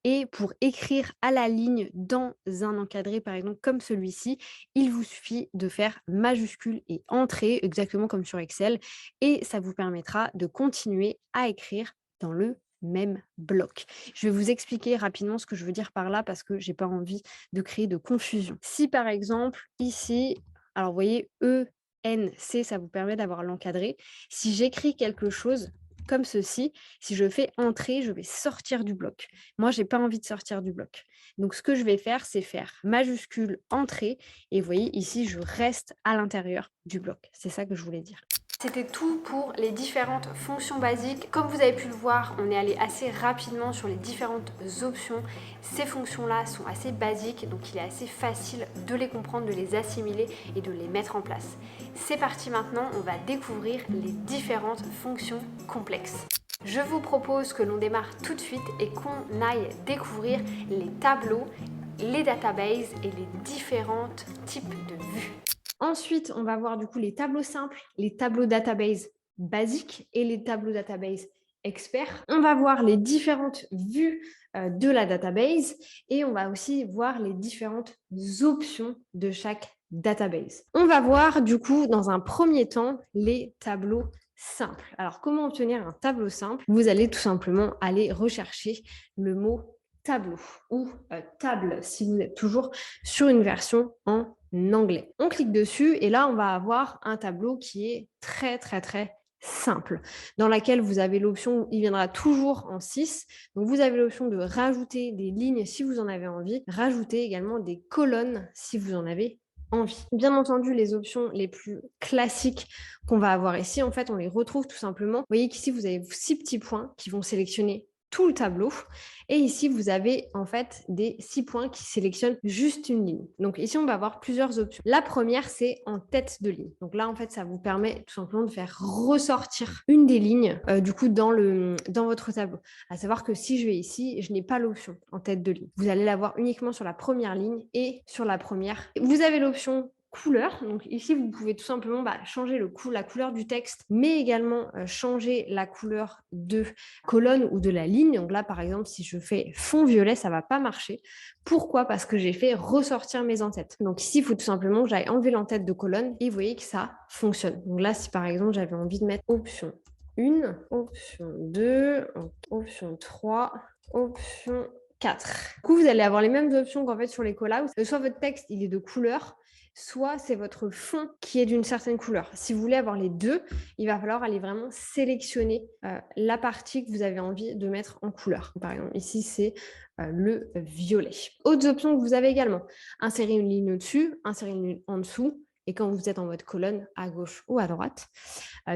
Et pour écrire à la ligne dans un encadré, par exemple comme celui-ci, il vous suffit de faire majuscule et entrée, exactement comme sur Excel, et ça vous permettra de continuer à écrire dans le même bloc. Je vais vous expliquer rapidement ce que je veux dire par là parce que j'ai pas envie de créer de confusion. Si par exemple ici, alors vous voyez ENC, ça vous permet d'avoir l'encadré. Si j'écris quelque chose comme ceci, si je fais entrer, je vais sortir du bloc. Moi, j'ai pas envie de sortir du bloc. Donc, ce que je vais faire, c'est faire majuscule entrée. Et vous voyez, ici, je reste à l'intérieur du bloc. C'est ça que je voulais dire. C'était tout pour les différentes fonctions basiques. Comme vous avez pu le voir, on est allé assez rapidement sur les différentes options. Ces fonctions-là sont assez basiques, donc il est assez facile de les comprendre, de les assimiler et de les mettre en place. C'est parti maintenant, on va découvrir les différentes fonctions complexes. Je vous propose que l'on démarre tout de suite et qu'on aille découvrir les tableaux, les databases et les différents types de vues. Ensuite, on va voir du coup les tableaux simples, les tableaux database basiques et les tableaux database experts. On va voir les différentes vues de la database et on va aussi voir les différentes options de chaque database. On va voir du coup dans un premier temps les tableaux simples. Alors, comment obtenir un tableau simple? Vous allez tout simplement aller rechercher le mot tableau ou table si vous êtes toujours sur une version en anglais. On clique dessus et là, on va avoir un tableau qui est très simple, dans laquelle vous avez l'option, il viendra toujours en 6. Donc, vous avez l'option de rajouter des lignes si vous en avez envie, rajouter également des colonnes si vous en avez envie. Bien entendu, les options les plus classiques qu'on va avoir ici, en fait, on les retrouve tout simplement. Vous voyez qu'ici, vous avez 6 petits points qui vont sélectionner tout le tableau. Et ici, vous avez en fait des 6 points qui sélectionnent juste une ligne. Donc ici, on va avoir plusieurs options. La première, c'est en tête de ligne. Donc là, en fait, ça vous permet tout simplement de faire ressortir une des lignes du coup dans votre tableau. À savoir que si je vais ici, je n'ai pas l'option en tête de ligne. Vous allez l'avoir uniquement sur la première ligne et sur la première. Vous avez l'option couleur. Donc ici, vous pouvez tout simplement changer la couleur du texte, mais également changer la couleur de colonne ou de la ligne. Donc là, par exemple, si je fais fond violet, ça ne va pas marcher. Pourquoi? Parce que j'ai fait ressortir mes en-têtes. Donc ici, il faut tout simplement que j'aille enlever l'en-tête de colonne et vous voyez que ça fonctionne. Donc là, si par exemple, j'avais envie de mettre option 1, option 2, option 3, option 4. Du coup, vous allez avoir les mêmes options qu'en fait sur les callouts. Soit votre texte, il est de couleur, soit c'est votre fond qui est d'une certaine couleur. Si vous voulez avoir les deux, il va falloir aller vraiment sélectionner la partie que vous avez envie de mettre en couleur. Par exemple, ici, c'est le violet. Autres options que vous avez également, insérer une ligne au-dessus, insérer une ligne en dessous, et quand vous êtes en mode colonne, à gauche ou à droite.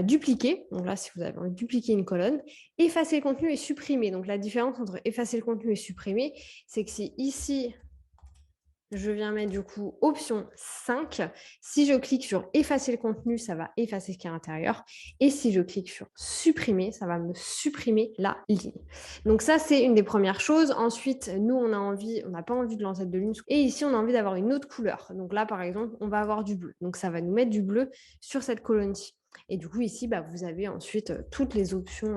Dupliquer, donc là, si vous avez envie de dupliquer une colonne. Effacer le contenu et supprimer. Donc la différence entre effacer le contenu et supprimer, c'est que si ici, je viens mettre du coup option 5. Si je clique sur effacer le contenu, ça va effacer ce qui est à l'intérieur. Et si je clique sur supprimer, ça va me supprimer la ligne. Donc ça, c'est une des premières choses. Ensuite, nous, on n'a pas envie de l'entête de ligne. Et ici, on a envie d'avoir une autre couleur. Donc là, par exemple, on va avoir du bleu. Donc ça va nous mettre du bleu sur cette colonne-ci. Et du coup, ici, vous avez ensuite toutes les options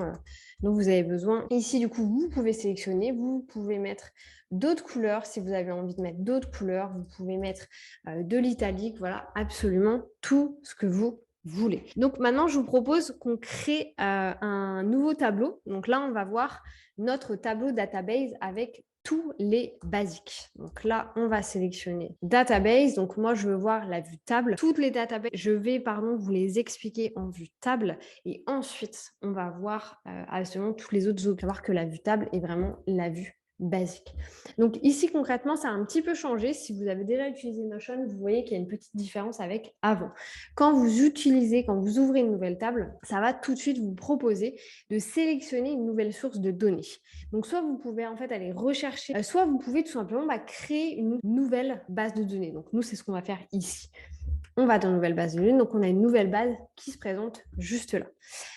dont vous avez besoin. Ici, du coup, vous pouvez sélectionner, vous pouvez mettre d'autres couleurs si vous avez envie de mettre d'autres couleurs. Vous pouvez mettre de l'italique, voilà, absolument tout ce que vous voulez. Donc maintenant, je vous propose qu'on crée un nouveau tableau. Donc là, on va voir notre tableau database avec tous les basiques. Donc là, on va sélectionner database. Donc moi, je veux voir la vue table. Toutes les databases, je vais vous les expliquer en vue table. Et ensuite, on va voir absolument tous les autres options. Voir que la vue table est vraiment la vue basique. Donc ici, concrètement, ça a un petit peu changé. Si vous avez déjà utilisé Notion, vous voyez qu'il y a une petite différence avec avant. Quand vous ouvrez une nouvelle table, ça va tout de suite vous proposer de sélectionner une nouvelle source de données. Donc, soit vous pouvez en fait aller rechercher, soit vous pouvez tout simplement créer une nouvelle base de données. Donc, nous, c'est ce qu'on va faire ici. On va dans une nouvelle base de données. Donc, on a une nouvelle base qui se présente juste là.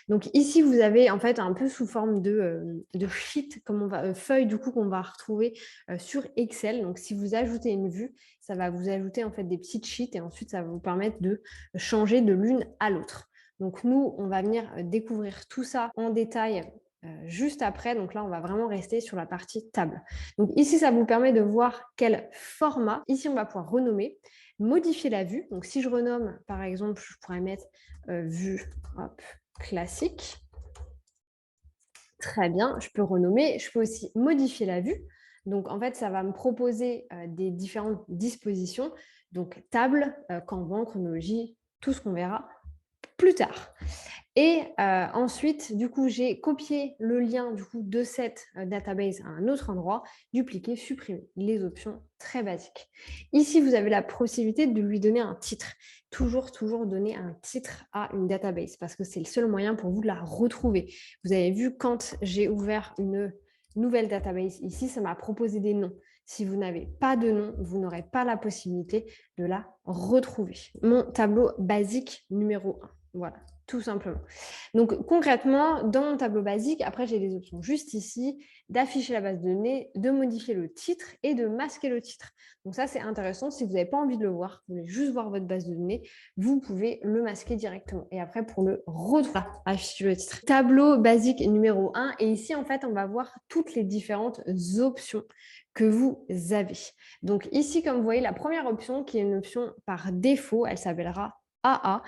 Donc, ici, vous avez en fait un peu sous forme de sheet, feuille du coup qu'on va retrouver sur Excel. Donc, si vous ajoutez une vue, ça va vous ajouter en fait des petites sheets et ensuite, ça va vous permettre de changer de l'une à l'autre. Donc, nous, on va venir découvrir tout ça en détail juste après. Donc là, on va vraiment rester sur la partie table. Donc ici, ça vous permet de voir quel format. Ici, on va pouvoir renommer, modifier la vue. Donc si je renomme, par exemple, je pourrais mettre vue classique. Très bien, je peux renommer. Je peux aussi modifier la vue. Donc en fait, ça va me proposer des différentes dispositions. Donc table, Kanban, chronologie, tout ce qu'on verra plus tard. Et ensuite, du coup, j'ai copié le lien de cette database à un autre endroit, dupliquer, supprimer. Les options très basiques. Ici, vous avez la possibilité de lui donner un titre. Toujours donner un titre à une database parce que c'est le seul moyen pour vous de la retrouver. Vous avez vu, quand j'ai ouvert une nouvelle database ici, ça m'a proposé des noms. Si vous n'avez pas de nom, vous n'aurez pas la possibilité de la retrouver. Mon tableau basique numéro 1. Voilà, tout simplement. Donc concrètement, dans mon tableau basique, après j'ai des options juste ici, d'afficher la base de données, de modifier le titre et de masquer le titre. Donc ça, c'est intéressant. Si vous n'avez pas envie de le voir, vous voulez juste voir votre base de données, vous pouvez le masquer directement. Et après, pour le retrouver, afficher le titre. Tableau basique numéro 1. Et ici, en fait, on va voir toutes les différentes options que vous avez. Donc ici, comme vous voyez, la première option, qui est une option par défaut, elle s'appellera AA.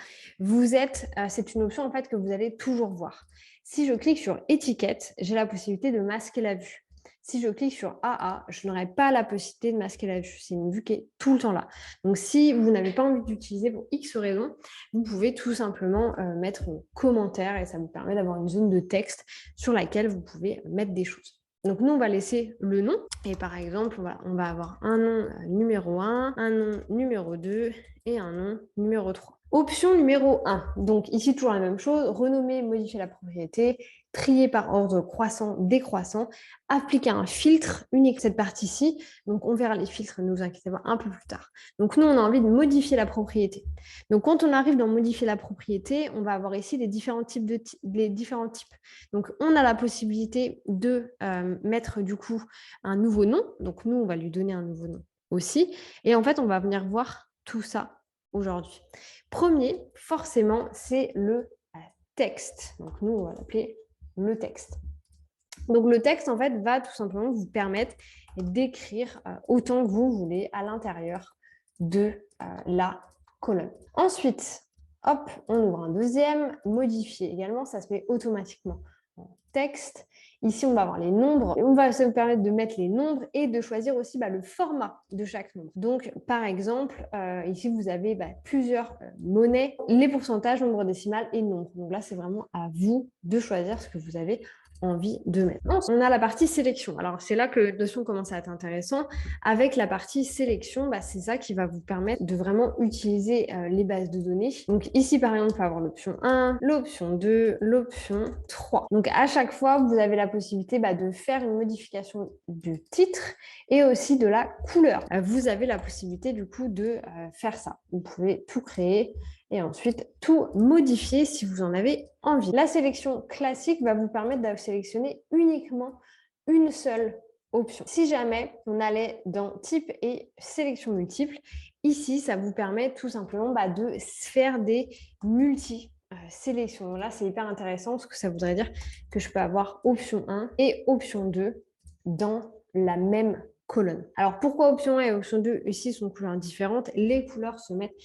C'est une option en fait que vous allez toujours voir. Si je clique sur étiquette, j'ai la possibilité de masquer la vue. Si je clique sur AA, je n'aurai pas la possibilité de masquer la vue. C'est une vue qui est tout le temps là. Donc, si vous n'avez pas envie d'utiliser pour X raisons, vous pouvez tout simplement mettre un commentaire et ça vous permet d'avoir une zone de texte sur laquelle vous pouvez mettre des choses. Donc, nous, on va laisser le nom. Et par exemple, on va avoir un nom numéro 1, un nom numéro 2 et un nom numéro 3. Option numéro 1. Donc, ici, toujours la même chose. Renommer, modifier la propriété, trier par ordre croissant, décroissant, appliquer un filtre unique cette partie-ci. Donc, on verra les filtres, ne vous inquiétez pas, un peu plus tard. Donc, nous, on a envie de modifier la propriété. Donc, quand on arrive dans modifier la propriété, on va avoir ici les différents types. Donc, on a la possibilité de mettre du coup un nouveau nom. Donc, nous, on va lui donner un nouveau nom aussi. Et en fait, on va venir voir tout ça aujourd'hui. Premier, forcément, c'est le texte. Donc, nous, on va l'appeler le texte. Donc, le texte, en fait, va tout simplement vous permettre d'écrire autant que vous voulez à l'intérieur de la colonne. Ensuite, hop, on ouvre un deuxième, modifier également, ça se met automatiquement en texte. Ici, on va avoir les nombres. Ça va vous permettre de mettre les nombres et de choisir aussi le format de chaque nombre. Donc, par exemple, ici, vous avez plusieurs monnaies, les pourcentages, nombre décimal et nombre. Donc là, c'est vraiment à vous de choisir ce que vous avez envie de mettre. Ensuite, on a la partie sélection. Alors, c'est là que le Notion commence à être intéressant. Avec la partie sélection, c'est ça qui va vous permettre de vraiment utiliser les bases de données. Donc ici, par exemple, on peut avoir l'option 1, l'option 2, l'option 3. Donc, à chaque fois, vous avez la possibilité de faire une modification du titre et aussi de la couleur. Vous avez la possibilité, du coup, de faire ça. Vous pouvez tout créer et ensuite tout modifier si vous en avez envie. La sélection classique va vous permettre de sélectionner uniquement une seule option. Si jamais on allait dans type et sélection multiple, ici, ça vous permet tout simplement de faire des multi-sélections. Là, c'est hyper intéressant parce que ça voudrait dire que je peux avoir option 1 et option 2 dans la même colonne. Alors, pourquoi option 1 et option 2 ici sont couleurs différentes? Les couleurs se mettent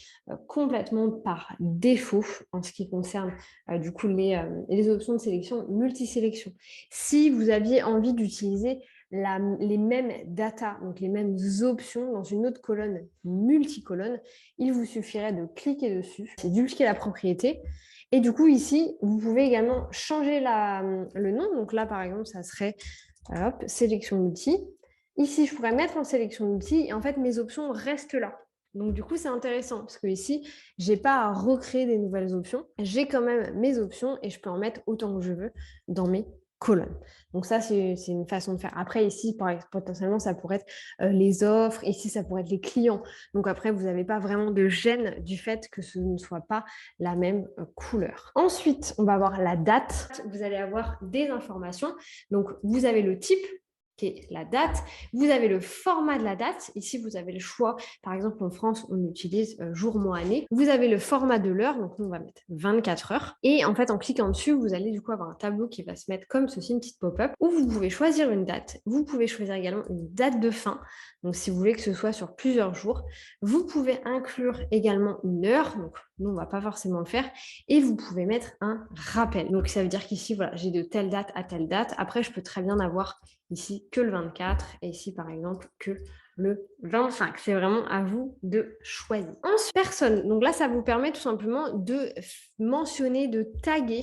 complètement par défaut en ce qui concerne du coup les options de sélection multisélection. Si vous aviez envie d'utiliser les mêmes data, donc les mêmes options dans une autre colonne multicolonne, il vous suffirait de cliquer dessus, c'est dupliquer la propriété. Et du coup, ici, vous pouvez également changer le nom. Donc là, par exemple, ça serait sélection multi. Ici, je pourrais mettre en sélection multi et en fait, mes options restent là. Donc, du coup, c'est intéressant parce que ici, je n'ai pas à recréer des nouvelles options. J'ai quand même mes options et je peux en mettre autant que je veux dans mes colonnes. Donc, ça, c'est une façon de faire. Après, ici, potentiellement, ça pourrait être les offres. Ici, ça pourrait être les clients. Donc, après, vous n'avez pas vraiment de gêne du fait que ce ne soit pas la même couleur. Ensuite, on va avoir la date. Vous allez avoir des informations. Donc, vous avez le type qui est la date. Vous avez le format de la date. Ici, vous avez le choix. Par exemple, en France, on utilise jour, mois, année. Vous avez le format de l'heure. Donc, nous, on va mettre 24 heures. Et en fait, en cliquant dessus, vous allez du coup avoir un tableau qui va se mettre comme ceci, une petite pop-up, où vous pouvez choisir une date. Vous pouvez choisir également une date de fin. Donc, si vous voulez que ce soit sur plusieurs jours, vous pouvez inclure également une heure. Donc, nous, on ne va pas forcément le faire. Et vous pouvez mettre un rappel. Donc, ça veut dire qu'ici, voilà, j'ai de telle date à telle date. Après, je peux très bien avoir ici que le 24 et ici, par exemple, que le 25. C'est vraiment à vous de choisir. Ensuite, personne. Donc là, ça vous permet tout simplement de mentionner, de taguer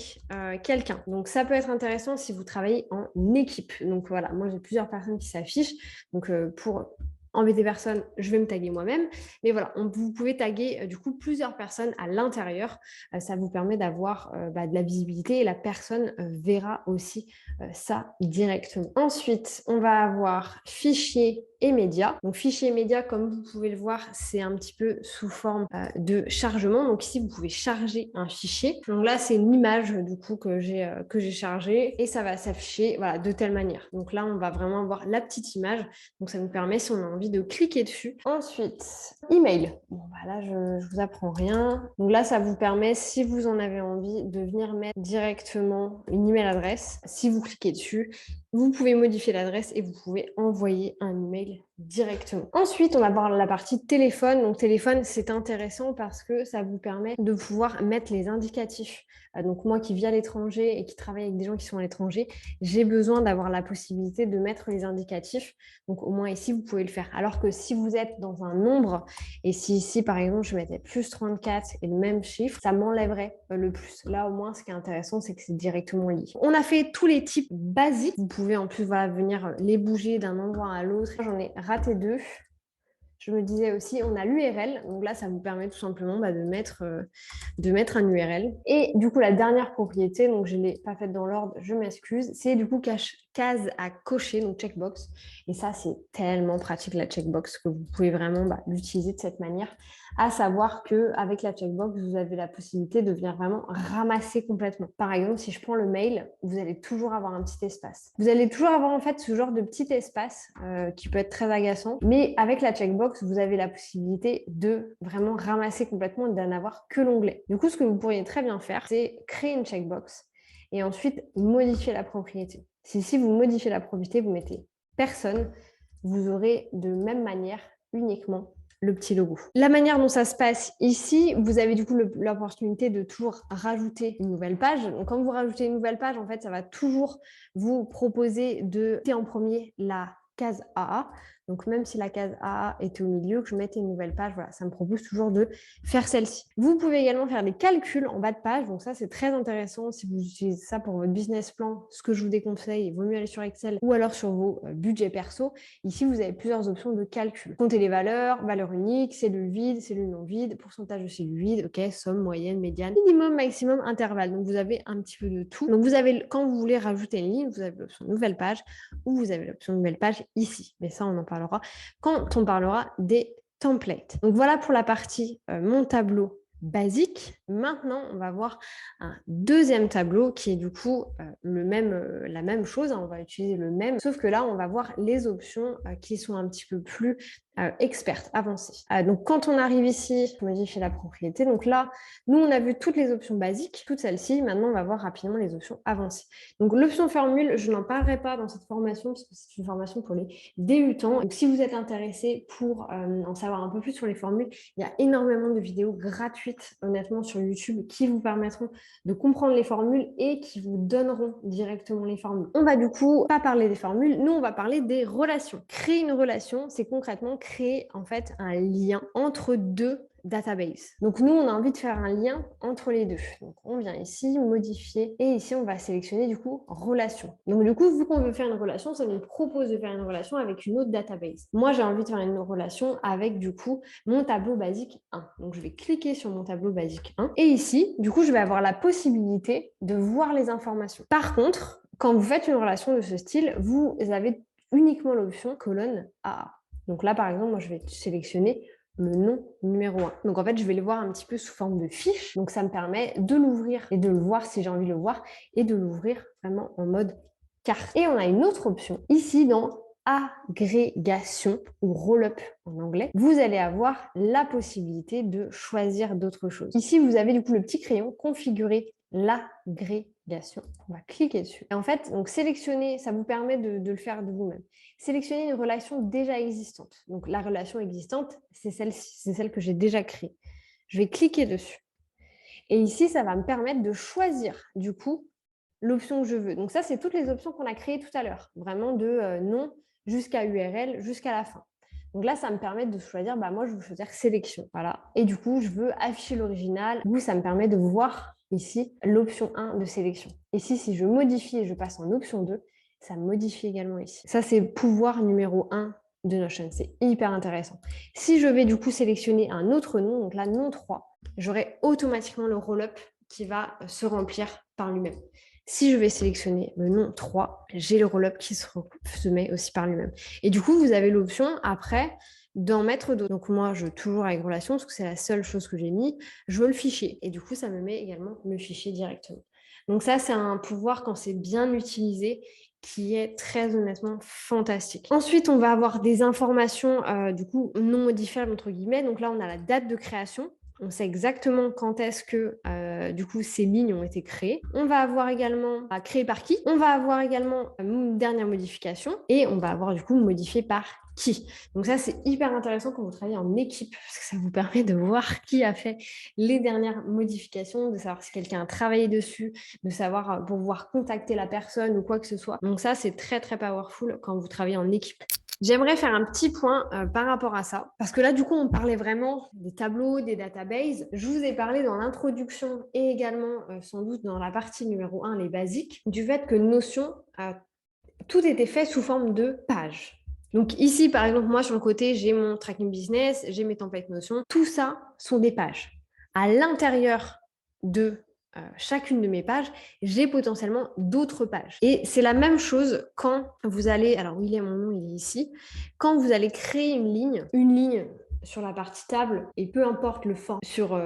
quelqu'un. Donc, ça peut être intéressant si vous travaillez en équipe. Donc, voilà, moi, j'ai plusieurs personnes qui s'affichent. Donc, pour embêter personne, je vais me taguer moi-même. Mais voilà, vous pouvez taguer du coup plusieurs personnes à l'intérieur. Ça vous permet d'avoir de la visibilité et la personne verra aussi ça directement. Ensuite, on va avoir fichier et médias. Donc, fichier et médias, comme vous pouvez le voir, c'est un petit peu sous forme de chargement. Donc, ici, vous pouvez charger un fichier. Donc là, c'est une image du coup que j'ai chargée et ça va s'afficher de telle manière. Donc là, on va vraiment avoir la petite image. Donc, ça nous permet, si on a envie, de cliquer dessus. Ensuite, email. Bon, là, je vous apprends rien. Donc là, ça vous permet, si vous en avez envie, de venir mettre directement une email adresse. Si vous cliquez dessus, vous pouvez modifier l'adresse et vous pouvez envoyer un email directement. Ensuite, on va voir la partie téléphone. Donc, téléphone, c'est intéressant parce que ça vous permet de pouvoir mettre les indicatifs. Donc, moi qui vis à l'étranger et qui travaille avec des gens qui sont à l'étranger, j'ai besoin d'avoir la possibilité de mettre les indicatifs. Donc, au moins ici, vous pouvez le faire. Alors que si vous êtes dans un nombre et si ici, par exemple, je mettais plus 34 et le même chiffre, ça m'enlèverait le plus. Là, au moins, ce qui est intéressant, c'est que c'est directement lié. On a fait tous les types basiques. Vous pouvez en plus venir les bouger d'un endroit à l'autre. J'en ai raté 2. Je me disais aussi, on a l'URL. Donc là, ça vous permet tout simplement de mettre un URL. Et du coup, la dernière propriété, donc je ne l'ai pas faite dans l'ordre, je m'excuse, c'est du coup case à cocher, donc checkbox. Et ça, c'est tellement pratique la checkbox que vous pouvez vraiment l'utiliser de cette manière. À savoir qu'avec la checkbox, vous avez la possibilité de venir vraiment ramasser complètement. Par exemple, si je prends le mail, vous allez toujours avoir un petit espace. Vous allez toujours avoir en fait ce genre de petit espace qui peut être très agaçant. Mais avec la checkbox, vous avez la possibilité de vraiment ramasser complètement et d'en n'avoir que l'onglet. Du coup, ce que vous pourriez très bien faire, c'est créer une checkbox et ensuite modifier la propriété. Si vous modifiez la propriété, vous mettez personne, vous aurez de même manière uniquement le petit logo. La manière dont ça se passe ici, vous avez du coup l'opportunité de toujours rajouter une nouvelle page. Donc, quand vous rajoutez une nouvelle page, en fait, ça va toujours vous proposer de mettre en premier la case AA. Donc, même si la case AA était au milieu, que je mette une nouvelle page, voilà, ça me propose toujours de faire celle-ci. Vous pouvez également faire des calculs en bas de page. Donc, ça, c'est très intéressant si vous utilisez ça pour votre business plan. Ce que je vous déconseille, il vaut mieux aller sur Excel ou alors sur vos budgets perso. Ici, vous avez plusieurs options de calcul. Comptez les valeurs, valeur unique, cellule vide, cellule non vide, pourcentage de cellules vides, ok, somme, moyenne, médiane, minimum, maximum, intervalle. Donc, vous avez un petit peu de tout. Donc, vous avez, quand vous voulez rajouter une ligne, vous avez l'option nouvelle page ou vous avez l'option nouvelle page ici. Mais ça, on en parlera quand on parlera des templates. Donc, voilà pour la partie mon tableau basique. Maintenant, on va voir un deuxième tableau qui est du coup la même chose. On va utiliser le même, sauf que là, on va voir les options qui sont un petit peu plus expertes, avancées. Donc, quand on arrive ici, modifier la propriété. Donc là, nous, on a vu toutes les options basiques, toutes celles-ci. Maintenant, on va voir rapidement les options avancées. Donc, l'option formule, je n'en parlerai pas dans cette formation parce que c'est une formation pour les débutants. Donc, si vous êtes intéressé pour en savoir un peu plus sur les formules, il y a énormément de vidéos gratuites, honnêtement, sur YouTube qui vous permettront de comprendre les formules et qui vous donneront directement les formules. On va du coup pas parler des formules, nous, on va parler des relations. Créer une relation, c'est concrètement créer en fait un lien entre deux database. Donc nous, on a envie de faire un lien entre les deux. Donc on vient ici, modifier, et ici, on va sélectionner du coup relation. Donc du coup, vu qu'on veut faire une relation, ça nous propose de faire une relation avec une autre database. Moi, j'ai envie de faire une relation avec du coup mon tableau basique 1. Donc je vais cliquer sur mon tableau basique 1. Et ici, du coup, je vais avoir la possibilité de voir les informations. Par contre, quand vous faites une relation de ce style, vous avez uniquement l'option colonne AA. Donc là, par exemple, moi, je vais sélectionner le nom numéro 1. Donc en fait, je vais le voir un petit peu sous forme de fiche. Donc ça me permet de l'ouvrir et de le voir si j'ai envie de le voir et de l'ouvrir vraiment en mode carte. Et on a une autre option ici dans agrégation ou roll-up en anglais. Vous allez avoir la possibilité de choisir d'autres choses. Ici, vous avez du coup le petit crayon configurer l'agrégation. On va cliquer dessus. Et en fait, donc sélectionner, ça vous permet de le faire de vous-même. Sélectionner une relation déjà existante. Donc la relation existante, c'est celle-ci, c'est celle que j'ai déjà créée. Je vais cliquer dessus. Et ici, ça va me permettre de choisir du coup l'option que je veux. Donc ça, c'est toutes les options qu'on a créées tout à l'heure. Vraiment de nom jusqu'à URL, jusqu'à la fin. Donc là, ça me permet de choisir, moi, je veux choisir sélection. Voilà. Et du coup, je veux afficher l'original. Du coup, ça me permet de voir ici l'option 1 de sélection. Ici, si je modifie et je passe en option 2, ça modifie également ici. Ça, c'est pouvoir numéro 1 de Notion. C'est hyper intéressant. Si je vais du coup sélectionner un autre nom, donc là, nom 3, j'aurai automatiquement le roll-up qui va se remplir par lui-même. Si je vais sélectionner le nom 3, j'ai le roll-up qui se met aussi par lui-même. Et du coup, vous avez l'option après d'en mettre d'autres. Donc moi, je toujours avec relation, parce que c'est la seule chose que j'ai mis, je veux le fichier. Et du coup, ça me met également le fichier directement. Donc ça, c'est un pouvoir quand c'est bien utilisé qui est très honnêtement fantastique. Ensuite, on va avoir des informations du coup non modifiables entre guillemets. Donc là, on a la date de création. On sait exactement quand est-ce que du coup ces lignes ont été créées. On va avoir également créé par qui. On va avoir également une dernière modification et on va avoir du coup modifié par qui. Donc ça, c'est hyper intéressant quand vous travaillez en équipe parce que ça vous permet de voir qui a fait les dernières modifications, de savoir si quelqu'un a travaillé dessus, de savoir pouvoir contacter la personne ou quoi que ce soit. Donc ça, c'est très, très powerful quand vous travaillez en équipe. J'aimerais faire un petit point par rapport à ça, parce que là, du coup, on parlait vraiment des tableaux, des databases. Je vous ai parlé dans l'introduction et également sans doute dans la partie numéro 1, les basiques, du fait que Notion, tout était fait sous forme de pages. Donc ici, par exemple, moi sur le côté, j'ai mon tracking business, j'ai mes templates Notion. Tout ça sont des pages. À l'intérieur de chacune de mes pages, j'ai potentiellement d'autres pages. Et c'est la même chose quand vous allez, alors oui, il est mon nom, il est ici, quand vous allez créer une ligne sur la partie table, et peu importe le format, sur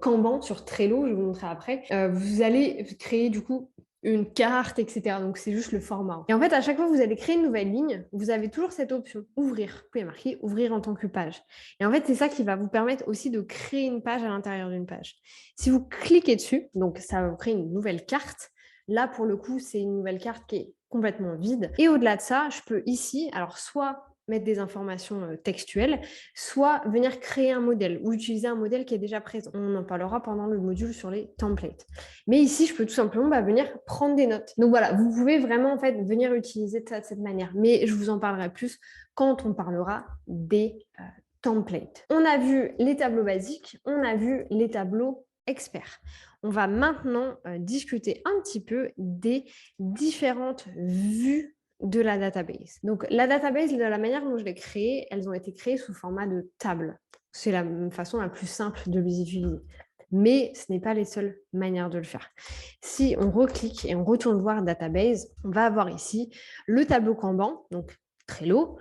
Kanban, sur Trello, je vais vous montrer après, vous allez créer du coup une carte, etc. Donc, c'est juste le format. Et en fait, à chaque fois que vous allez créer une nouvelle ligne, vous avez toujours cette option, ouvrir. Vous pouvez marquer ouvrir en tant que page. Et en fait, c'est ça qui va vous permettre aussi de créer une page à l'intérieur d'une page. Si vous cliquez dessus, donc ça va vous créer une nouvelle carte. Là, pour le coup, c'est une nouvelle carte qui est complètement vide. Et au-delà de ça, je peux ici, alors soit mettre des informations textuelles, soit venir créer un modèle ou utiliser un modèle qui est déjà présent. On en parlera pendant le module sur les templates. Mais ici, je peux tout simplement venir prendre des notes. Donc voilà, vous pouvez vraiment en fait venir utiliser ça de cette manière. Mais je vous en parlerai plus quand on parlera des templates. On a vu les tableaux basiques, on a vu les tableaux experts. On va maintenant discuter un petit peu des différentes vues de la database. Donc la database, de la manière dont je l'ai créée, elles ont été créées sous format de table. C'est la façon la plus simple de les utiliser. Mais ce n'est pas les seules manières de le faire. Si on reclique et on retourne voir database, on va avoir ici le tableau Kanban, donc Trello,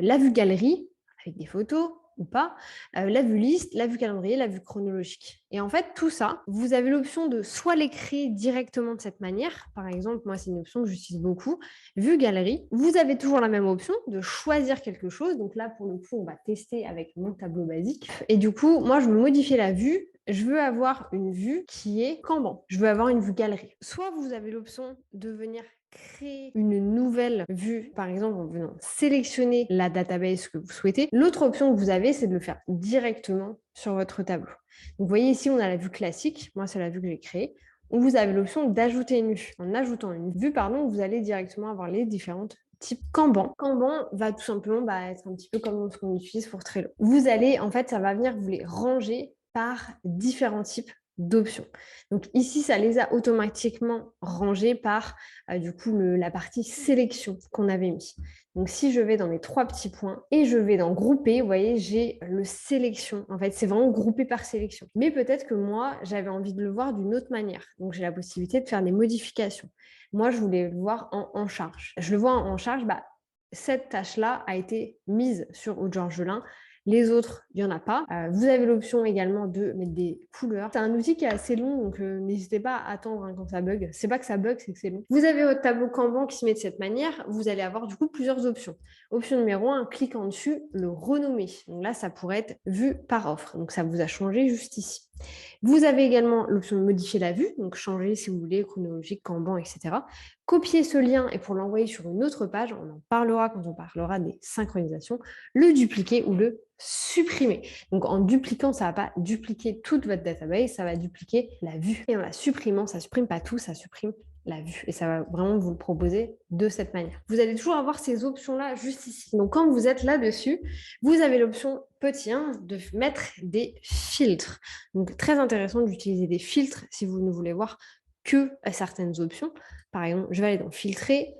la vue galerie avec des photos ou pas, la vue liste, la vue calendrier, la vue chronologique. Et en fait, tout ça, vous avez l'option de soit les créer directement de cette manière. Par exemple, moi, c'est une option que j'utilise beaucoup. Vue galerie, vous avez toujours la même option de choisir quelque chose. Donc là, pour le coup, on va tester avec mon tableau basique. Et du coup, moi, je veux modifier la vue. Je veux avoir une vue qui est Kanban. Je veux avoir une vue galerie. Soit vous avez l'option de venir créer une nouvelle vue, par exemple en venant sélectionner la database que vous souhaitez. L'autre option que vous avez, c'est de le faire directement sur votre tableau. Donc, vous voyez ici, on a la vue classique. Moi, c'est la vue que j'ai créée. Vous avez l'option d'ajouter une vue. En ajoutant une vue, vous allez directement avoir les différentes types Kanban. Kanban va tout simplement être un petit peu comme ce qu'on utilise pour Trello. Vous allez, en fait, ça va venir vous les ranger par différents types d'options. Donc ici, ça les a automatiquement rangés par du coup la partie sélection qu'on avait mis. Donc si je vais dans mes 3 petits points et je vais dans grouper, vous voyez, j'ai le sélection. En fait, c'est vraiment groupé par sélection. Mais peut-être que moi, j'avais envie de le voir d'une autre manière. Donc j'ai la possibilité de faire des modifications. Moi, je voulais le voir en charge. Je le vois en charge, cette tâche-là a été mise sur Aude-Georgelin. Les autres, il n'y en a pas. Vous avez l'option également de mettre des couleurs. C'est un outil qui est assez long, donc n'hésitez pas à attendre quand ça bug. C'est pas que ça bug, c'est que c'est long. Vous avez votre tableau Kanban qui se met de cette manière. Vous allez avoir du coup plusieurs options. Option numéro 1, cliquant dessus, le renommer. Donc là, ça pourrait être vue par offre. Donc ça vous a changé juste ici. Vous avez également l'option de modifier la vue, donc changer si vous voulez, chronologique, Kanban, etc. Copier ce lien et pour l'envoyer sur une autre page, on en parlera quand on parlera des synchronisations, le dupliquer ou le supprimer. Donc en dupliquant, ça ne va pas dupliquer toute votre database, ça va dupliquer la vue. Et en la supprimant, ça ne supprime pas tout, ça supprime la vue. Et ça va vraiment vous le proposer de cette manière. Vous allez toujours avoir ces options-là juste ici. Donc quand vous êtes là-dessus, vous avez l'option petit 1 de mettre des filtres. Donc très intéressant d'utiliser des filtres si vous ne voulez voir que certaines options. Par exemple, je vais aller dans filtrer.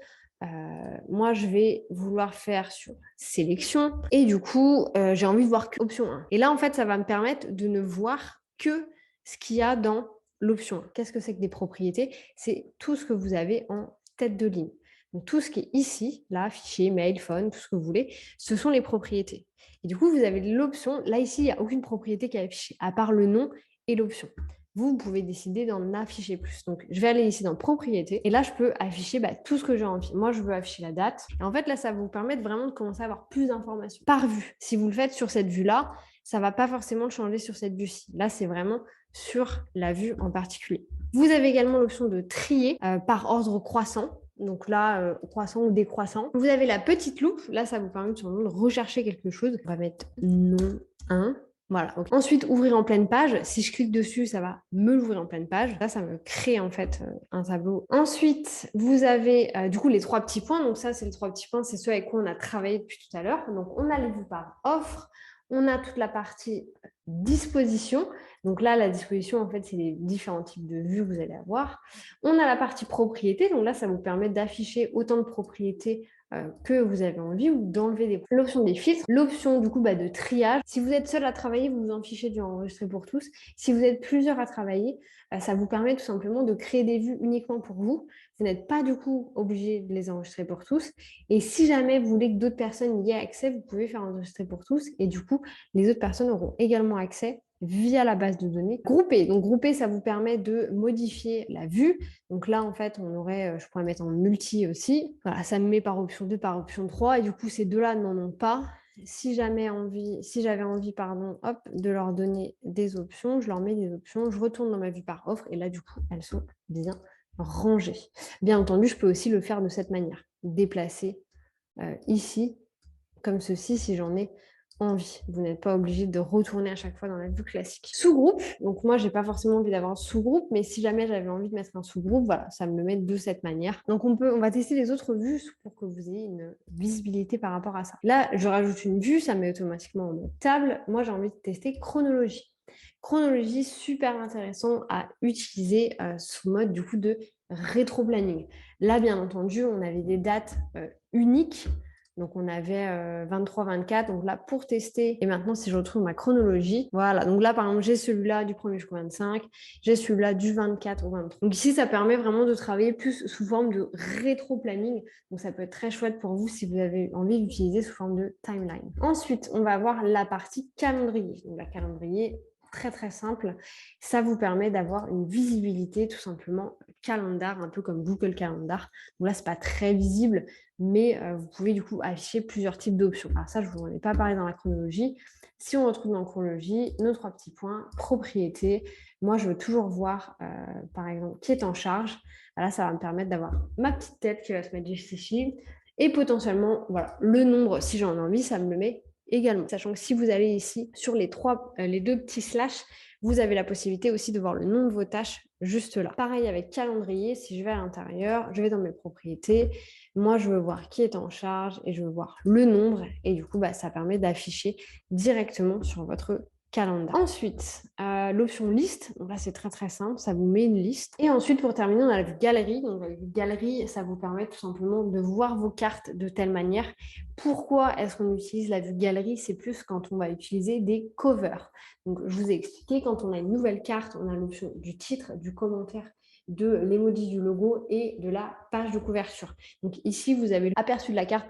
Moi, je vais vouloir faire sur sélection et du coup, j'ai envie de voir que option 1. Et là, en fait, ça va me permettre de ne voir que ce qu'il y a dans l'option 1. Qu'est-ce que c'est que des propriétés? C'est tout ce que vous avez en tête de ligne. Donc, tout ce qui est ici, là, fichier, mail, phone, tout ce que vous voulez, ce sont les propriétés. Et du coup, vous avez l'option, là, ici, il n'y a aucune propriété qui est affichée, à part le nom et l'option. Vous pouvez décider d'en afficher plus. Donc, je vais aller ici dans propriétés et là, je peux afficher tout ce que j'ai envie. Moi, je veux afficher la date. Et en fait, là, ça va vous permettre vraiment de commencer à avoir plus d'informations par vue. Si vous le faites sur cette vue-là, ça ne va pas forcément le changer sur cette vue-ci. Là, c'est vraiment sur la vue en particulier. Vous avez également l'option de trier par ordre croissant. Donc là, croissant ou décroissant. Vous avez la petite loupe. Là, ça vous permet de rechercher quelque chose. On va mettre non 1. Voilà. Okay. Ensuite, ouvrir en pleine page. Si je clique dessus, ça va me l'ouvrir en pleine page. Là, ça me crée en fait un tableau. Ensuite, vous avez du coup les 3 petits points. Donc ça, c'est les 3 petits points. C'est ceux avec quoi on a travaillé depuis tout à l'heure. Donc, on a les vues par offre. On a toute la partie disposition. Donc là, la disposition, en fait, c'est les différents types de vues que vous allez avoir. On a la partie propriété. Donc là, ça vous permet d'afficher autant de propriétés que vous avez envie ou d'enlever des l'option des filtres, l'option du coup de triage. Si vous êtes seul à travailler, vous vous en fichez du enregistrer pour tous. Si vous êtes plusieurs à travailler, ça vous permet tout simplement de créer des vues uniquement pour vous. Vous n'êtes pas du coup obligé de les enregistrer pour tous. Et si jamais vous voulez que d'autres personnes y aient accès, vous pouvez faire enregistrer pour tous. Et du coup, les autres personnes auront également accès via la base de données groupée. Donc, grouper, ça vous permet de modifier la vue. Donc là, en fait, on aurait, je pourrais mettre en multi aussi. Voilà, ça me met par option 2, par option 3. Et du coup, ces deux-là n'en ont pas. Si j'avais envie, hop, de leur donner des options, je leur mets des options, je retourne dans ma vue par offre et là, du coup, elles sont bien rangées. Bien entendu, je peux aussi le faire de cette manière. Déplacer ici, comme ceci, si j'en ai envie. Vous n'êtes pas obligé de retourner à chaque fois dans la vue classique. Sous-groupe, donc moi, j'ai pas forcément envie d'avoir un sous-groupe, mais si jamais j'avais envie de mettre un sous-groupe, voilà, ça me le met de cette manière. Donc on va tester les autres vues pour que vous ayez une visibilité par rapport à ça. Là, je rajoute une vue, ça met automatiquement en mode table. Moi, j'ai envie de tester chronologie. Chronologie, super intéressant à utiliser sous mode du coup de rétro-planning. Là, bien entendu, on avait des dates uniques. Donc, on avait 23, 24. Donc là, pour tester, et maintenant, si je retrouve ma chronologie, voilà. Donc là, par exemple, j'ai celui-là du 1er jusqu'au 25. J'ai celui-là du 24 au 23. Donc ici, ça permet vraiment de travailler plus sous forme de rétro-planning. Donc, ça peut être très chouette pour vous si vous avez envie d'utiliser sous forme de timeline. Ensuite, on va avoir la partie calendrier. Donc, la calendrier, très très simple, ça vous permet d'avoir une visibilité tout simplement calendar, un peu comme Google Calendar. Donc là, c'est pas très visible, mais vous pouvez du coup afficher plusieurs types d'options. Alors ça, je ne vous en ai pas parlé dans la chronologie. Si on retrouve dans la chronologie, nos 3 petits points, propriété. Moi, je veux toujours voir, par exemple, qui est en charge. Là, ça va me permettre d'avoir ma petite tête qui va se mettre juste ici. Et potentiellement, voilà, le nombre, si j'en ai envie, ça me le met également. Sachant que si vous allez ici sur les 2 petits slash, vous avez la possibilité aussi de voir le nom de vos tâches juste là. Pareil avec calendrier, si je vais à l'intérieur, je vais dans mes propriétés. Moi, je veux voir qui est en charge et je veux voir le nombre. Et du coup, ça permet d'afficher directement sur votre calendar. Ensuite, l'option liste. Donc là, c'est très très simple. Ça vous met une liste. Et ensuite, pour terminer, on a la vue galerie. Donc la vue galerie, ça vous permet tout simplement de voir vos cartes de telle manière. Pourquoi est-ce qu'on utilise la vue galerie? C'est plus quand on va utiliser des covers. Donc, je vous ai expliqué, quand on a une nouvelle carte, on a l'option du titre, du commentaire, de l'emoji du logo et de la page de couverture. Donc ici, vous avez l'aperçu de la carte,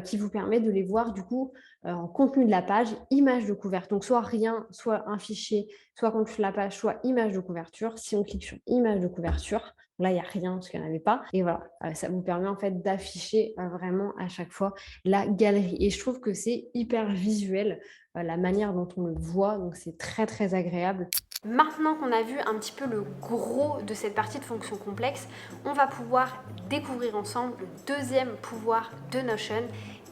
qui vous permet de les voir du coup en contenu de la page, image de couverture. Donc soit rien, soit un fichier, soit contenu de la page, soit image de couverture. Si on clique sur image de couverture, là, il n'y a rien parce qu'il n'y en avait pas. Et voilà, ça vous permet en fait d'afficher vraiment à chaque fois la galerie. Et je trouve que c'est hyper visuel, la manière dont on le voit. Donc, c'est très, très agréable. Maintenant qu'on a vu un petit peu le gros de cette partie de fonction complexe, on va pouvoir découvrir ensemble le deuxième pouvoir de Notion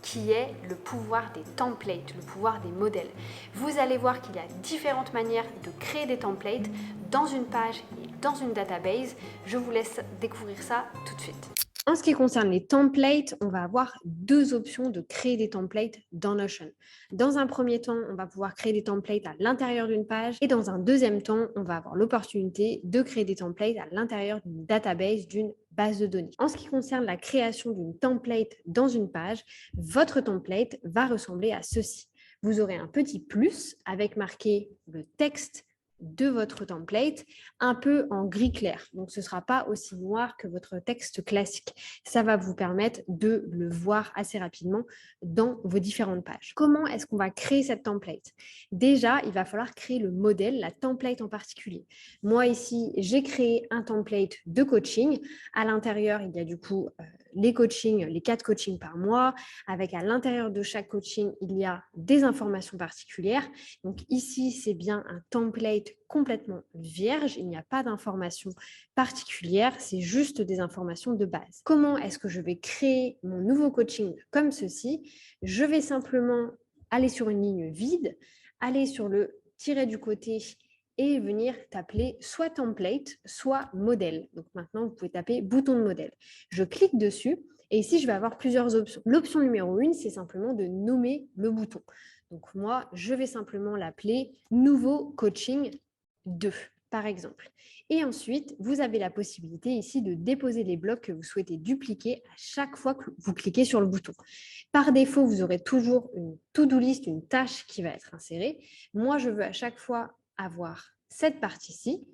qui est le pouvoir des templates, le pouvoir des modèles. Vous allez voir qu'il y a différentes manières de créer des templates dans une page et dans une database. Je vous laisse découvrir ça tout de suite. En ce qui concerne les templates, on va avoir 2 options de créer des templates dans Notion. Dans un premier temps, on va pouvoir créer des templates à l'intérieur d'une page et dans un deuxième temps, on va avoir l'opportunité de créer des templates à l'intérieur d'une database, d'une base de données. En ce qui concerne la création d'une template dans une page, votre template va ressembler à ceci. Vous aurez un petit plus avec marqué le texte de votre template un peu en gris clair. Donc, ce ne sera pas aussi noir que votre texte classique. Ça va vous permettre de le voir assez rapidement dans vos différentes pages. Comment est-ce qu'on va créer cette template? Déjà, il va falloir créer le modèle, la template en particulier. Moi, ici, j'ai créé un template de coaching. À l'intérieur, il y a du coup les coachings, les 4 coachings par mois, avec à l'intérieur de chaque coaching, il y a des informations particulières. Donc ici, c'est bien un template complètement vierge, il n'y a pas d'informations particulières, c'est juste des informations de base. Comment est-ce que je vais créer mon nouveau coaching comme ceci? Je vais simplement aller sur une ligne vide, aller sur le tiret du côté et venir taper soit template, soit modèle. Donc maintenant, vous pouvez taper bouton de modèle. Je clique dessus et ici, je vais avoir plusieurs options. L'option numéro 1, c'est simplement de nommer le bouton. Donc moi, je vais simplement l'appeler Nouveau Coaching 2. par exemple. Et ensuite, vous avez la possibilité ici de déposer les blocs que vous souhaitez dupliquer à chaque fois que vous cliquez sur le bouton. Par défaut, vous aurez toujours une to-do list, une tâche qui va être insérée. Moi, je veux à chaque fois avoir cette partie-ci.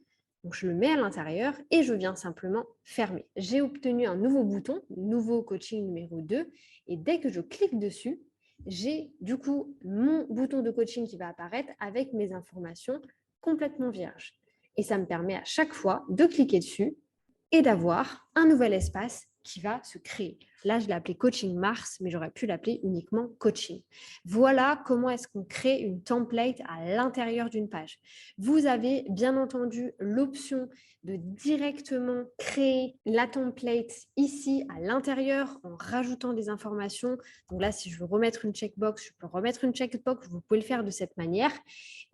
Donc, je le mets à l'intérieur et je viens simplement fermer. J'ai obtenu un nouveau bouton, nouveau coaching numéro 2. Et dès que je clique dessus, j'ai du coup mon bouton de coaching qui va apparaître avec mes informations complètement vierges. Et ça me permet à chaque fois de cliquer dessus et d'avoir un nouvel espace qui va se créer. Là, je l'ai appelé Coaching Mars, mais j'aurais pu l'appeler uniquement Coaching. Voilà comment est-ce qu'on crée une template à l'intérieur d'une page. Vous avez bien entendu l'option de directement créer la template ici à l'intérieur en rajoutant des informations. Donc là, si je veux remettre une checkbox, je peux remettre une checkbox. Vous pouvez le faire de cette manière.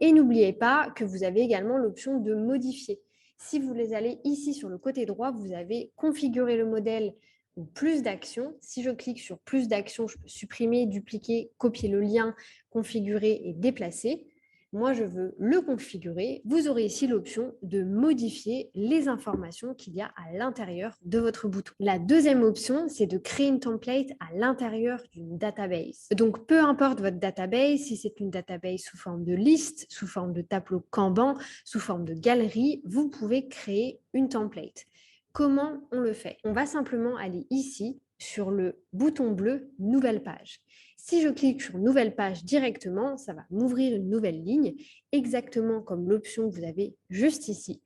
Et n'oubliez pas que vous avez également l'option de modifier. Si vous les allez ici sur le côté droit, vous avez configuré le modèle ou plus d'actions. Si je clique sur plus d'actions, je peux supprimer, dupliquer, copier le lien, configurer et déplacer. Moi, je veux le configurer. Vous aurez ici l'option de modifier les informations qu'il y a à l'intérieur de votre bouton. La deuxième option, c'est de créer une template à l'intérieur d'une database. Donc, peu importe votre database, si c'est une database sous forme de liste, sous forme de tableau Kanban, sous forme de galerie, vous pouvez créer une template. Comment on le fait? On va simplement aller ici sur le bouton bleu « Nouvelle page ». Si je clique sur « Nouvelle page » directement, ça va m'ouvrir une nouvelle ligne, exactement comme l'option que vous avez juste ici.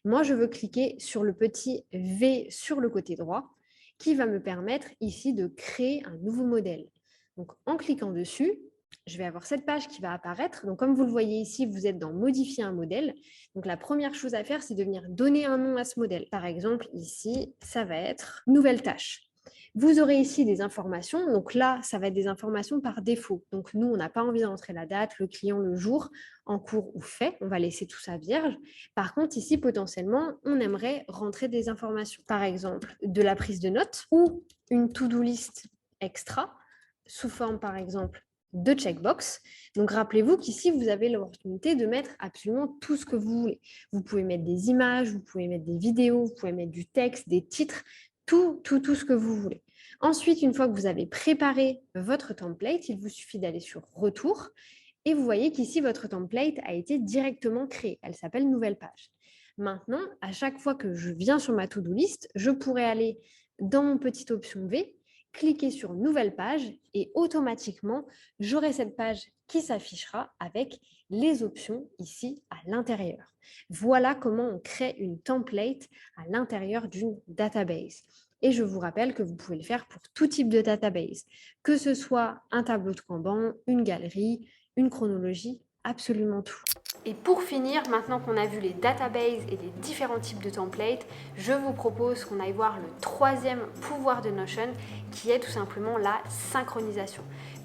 Moi, je veux cliquer sur le petit V sur le côté droit qui va me permettre ici de créer un nouveau modèle. Donc, en cliquant dessus, je vais avoir cette page qui va apparaître. Donc, comme vous le voyez ici, vous êtes dans « Modifier un modèle ». Donc, la première chose à faire, c'est de venir donner un nom à ce modèle. Par exemple, ici, ça va être « Nouvelle tâche ». Vous aurez ici des informations. Donc là, ça va être des informations par défaut. Donc nous, on n'a pas envie d'entrer la date, le client, le jour, en cours ou fait. On va laisser tout ça vierge. Par contre, ici, potentiellement, on aimerait rentrer des informations. Par exemple, de la prise de notes ou une to-do list extra sous forme, par exemple, de checkbox. Donc, rappelez-vous qu'ici, vous avez l'opportunité de mettre absolument tout ce que vous voulez. Vous pouvez mettre des images, vous pouvez mettre des vidéos, vous pouvez mettre du texte, des titres, tout ce que vous voulez. Ensuite, une fois que vous avez préparé votre template, il vous suffit d'aller sur « Retour » et vous voyez qu'ici, votre template a été directement créée. Elle s'appelle « Nouvelle page ». Maintenant, à chaque fois que je viens sur ma to-do list, je pourrais aller dans mon petite option V, cliquer sur « Nouvelle page » et automatiquement, j'aurai cette page qui s'affichera avec les options ici à l'intérieur. Voilà comment on crée une template à l'intérieur d'une database. Et je vous rappelle que vous pouvez le faire pour tout type de database, que ce soit un tableau de Kanban, une galerie, une chronologie, absolument tout. Et pour finir, maintenant qu'on a vu les databases et les différents types de templates, je vous propose qu'on aille voir le troisième pouvoir de Notion, qui est tout simplement la synchronisation.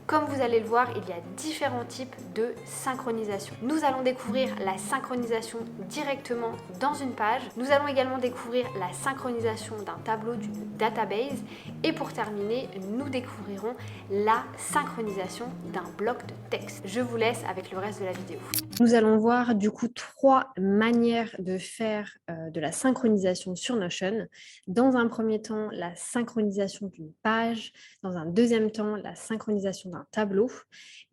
Comme vous allez le voir, il y a différents types de synchronisation. Nous allons découvrir la synchronisation directement dans une page. Nous allons également découvrir la synchronisation d'un tableau, d'une database. Et pour terminer, nous découvrirons la synchronisation d'un bloc de texte. Je vous laisse avec le reste de la vidéo. Nous allons voir du coup 3 manières de faire de la synchronisation sur Notion. Dans un premier temps, la synchronisation d'une page. Dans un deuxième temps, la synchronisation d'un tableau.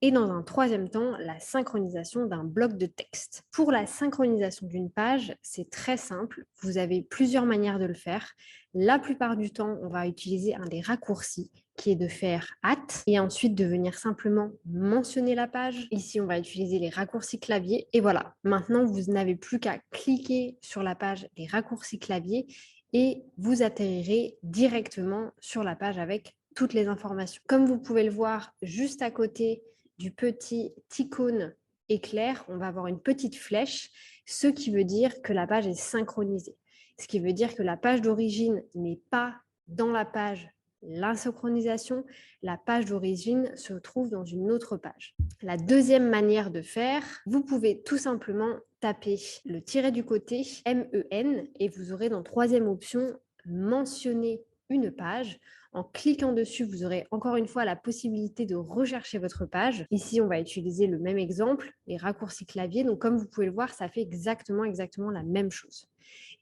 Et dans un troisième temps, la synchronisation d'un bloc de texte. Pour la synchronisation d'une page, c'est très simple. Vous avez plusieurs manières de le faire. La plupart du temps, on va utiliser un des raccourcis qui est de faire hâte et ensuite de venir simplement mentionner la page. Ici, on va utiliser les raccourcis clavier et voilà. Maintenant, vous n'avez plus qu'à cliquer sur la page des raccourcis clavier et vous atterrirez directement sur la page avec toutes les informations. Comme vous pouvez le voir, juste à côté du petit icône éclair, on va avoir une petite flèche, ce qui veut dire que la page est synchronisée. Ce qui veut dire que la page d'origine n'est pas dans la page la synchronisation, la page d'origine se trouve dans une autre page. La deuxième manière de faire, vous pouvez tout simplement taper le tiret du côté MEN et vous aurez dans troisième option mentionner une page. En cliquant dessus, vous aurez encore une fois la possibilité de rechercher votre page. Ici, on va utiliser le même exemple, les raccourcis clavier. Donc, comme vous pouvez le voir, ça fait exactement la même chose.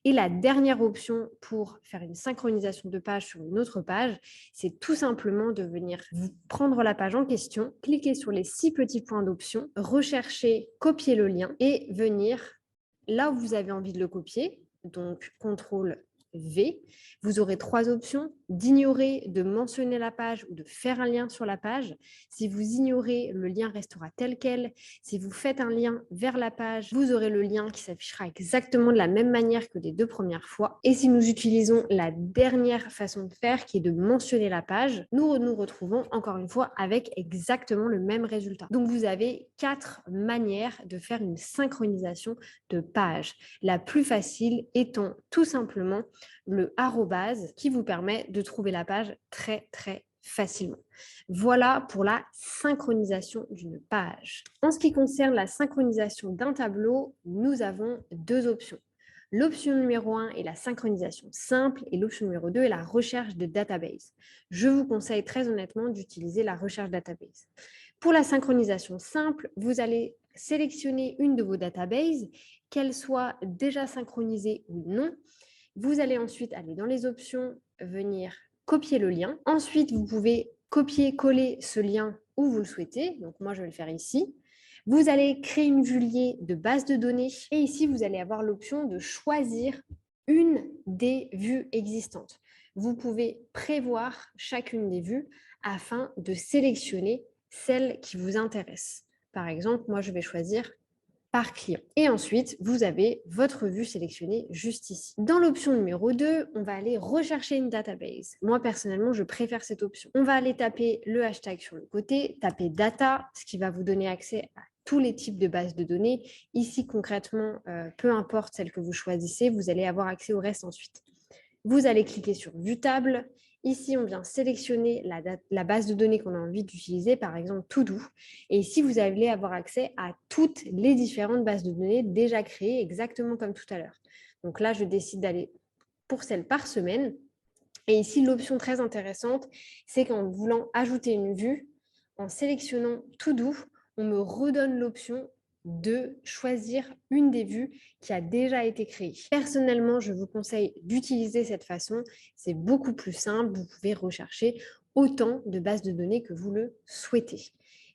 Et la dernière option pour faire une synchronisation de page sur une autre page, c'est tout simplement de venir prendre la page en question, cliquer sur les 6 petits points d'option, rechercher, copier le lien et venir là où vous avez envie de le copier. Donc, CTRL V. Vous aurez 3 options, d'ignorer, de mentionner la page ou de faire un lien sur la page. Si vous ignorez, le lien restera tel quel. Si vous faites un lien vers la page, vous aurez le lien qui s'affichera exactement de la même manière que les 2 premières fois. Et si nous utilisons la dernière façon de faire, qui est de mentionner la page, nous nous retrouvons encore une fois avec exactement le même résultat. Donc, vous avez 4 manières de faire une synchronisation de page. La plus facile étant tout simplement le arrobase qui vous permet de trouver la page très facilement. Voilà pour la synchronisation d'une page. En ce qui concerne la synchronisation d'un tableau, nous avons 2 options. L'option numéro 1 est la synchronisation simple et l'option numéro 2 est la recherche de database. Je vous conseille très honnêtement d'utiliser la recherche database. Pour la synchronisation simple, vous allez sélectionner une de vos databases, qu'elle soit déjà synchronisée ou non. Vous allez ensuite aller dans les options, venir copier le lien. Ensuite, vous pouvez copier-coller ce lien où vous le souhaitez. Donc, moi, je vais le faire ici. Vous allez créer une vue liée de base de données. Et ici, vous allez avoir l'option de choisir une des vues existantes. Vous pouvez prévoir chacune des vues afin de sélectionner celle qui vous intéresse. Par exemple, moi, je vais choisir par client. Et ensuite, vous avez votre vue sélectionnée juste ici. Dans l'option numéro 2, on va aller rechercher une database. Moi, personnellement, je préfère cette option. On va aller taper le hashtag sur le côté, taper data, ce qui va vous donner accès à tous les types de bases de données. Ici, concrètement, peu importe celle que vous choisissez, vous allez avoir accès au reste ensuite. Vous allez cliquer sur Vue table. Ici, on vient sélectionner la base de données qu'on a envie d'utiliser, par exemple To-Do. Et ici, vous allez avoir accès à toutes les différentes bases de données déjà créées, exactement comme tout à l'heure. Donc là, je décide d'aller pour celle par semaine. Et ici, l'option très intéressante, c'est qu'en voulant ajouter une vue, en sélectionnant To-Do, on me redonne l'option de choisir une des vues qui a déjà été créée. Personnellement, je vous conseille d'utiliser cette façon. C'est beaucoup plus simple. Vous pouvez rechercher autant de bases de données que vous le souhaitez.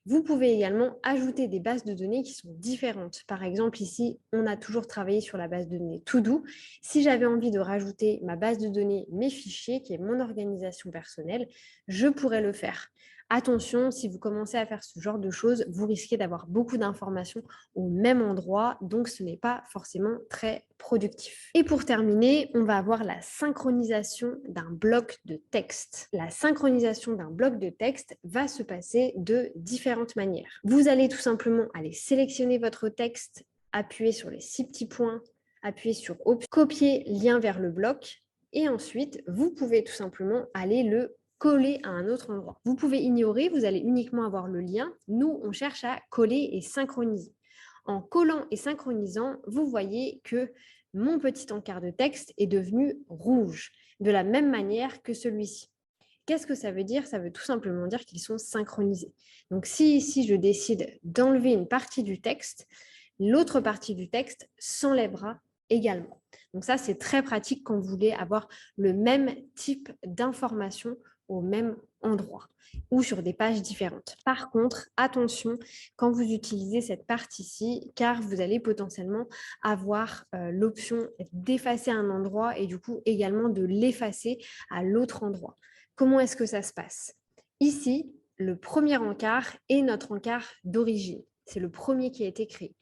Vous pouvez également ajouter des bases de données qui sont différentes. Par exemple, ici, on a toujours travaillé sur la base de données To-Do. Si j'avais envie de rajouter ma base de données, mes fichiers, qui est mon organisation personnelle, je pourrais le faire. Attention, si vous commencez à faire ce genre de choses, vous risquez d'avoir beaucoup d'informations au même endroit, donc ce n'est pas forcément très productif. Et pour terminer, on va avoir la synchronisation d'un bloc de texte. La synchronisation d'un bloc de texte va se passer de différentes manières. Vous allez tout simplement aller sélectionner votre texte, appuyer sur les 6 petits points, appuyer sur copier lien vers le bloc et ensuite, vous pouvez tout simplement aller le coller à un autre endroit. Vous pouvez ignorer, vous allez uniquement avoir le lien. Nous, on cherche à coller et synchroniser. En collant et synchronisant, vous voyez que mon petit encart de texte est devenu rouge, de la même manière que celui-ci. Qu'est-ce que ça veut dire? Ça veut tout simplement dire qu'ils sont synchronisés. Donc, si ici, je décide d'enlever une partie du texte, l'autre partie du texte s'enlèvera également. Donc ça, c'est très pratique quand vous voulez avoir le même type d'information au même endroit ou sur des pages différentes. Par contre, attention quand vous utilisez cette partie-ci, car vous allez potentiellement avoir l'option d'effacer un endroit et du coup également de l'effacer à l'autre endroit. Comment est-ce que ça se passe? Ici, le premier encart est notre encart d'origine. C'est le premier qui a été créé.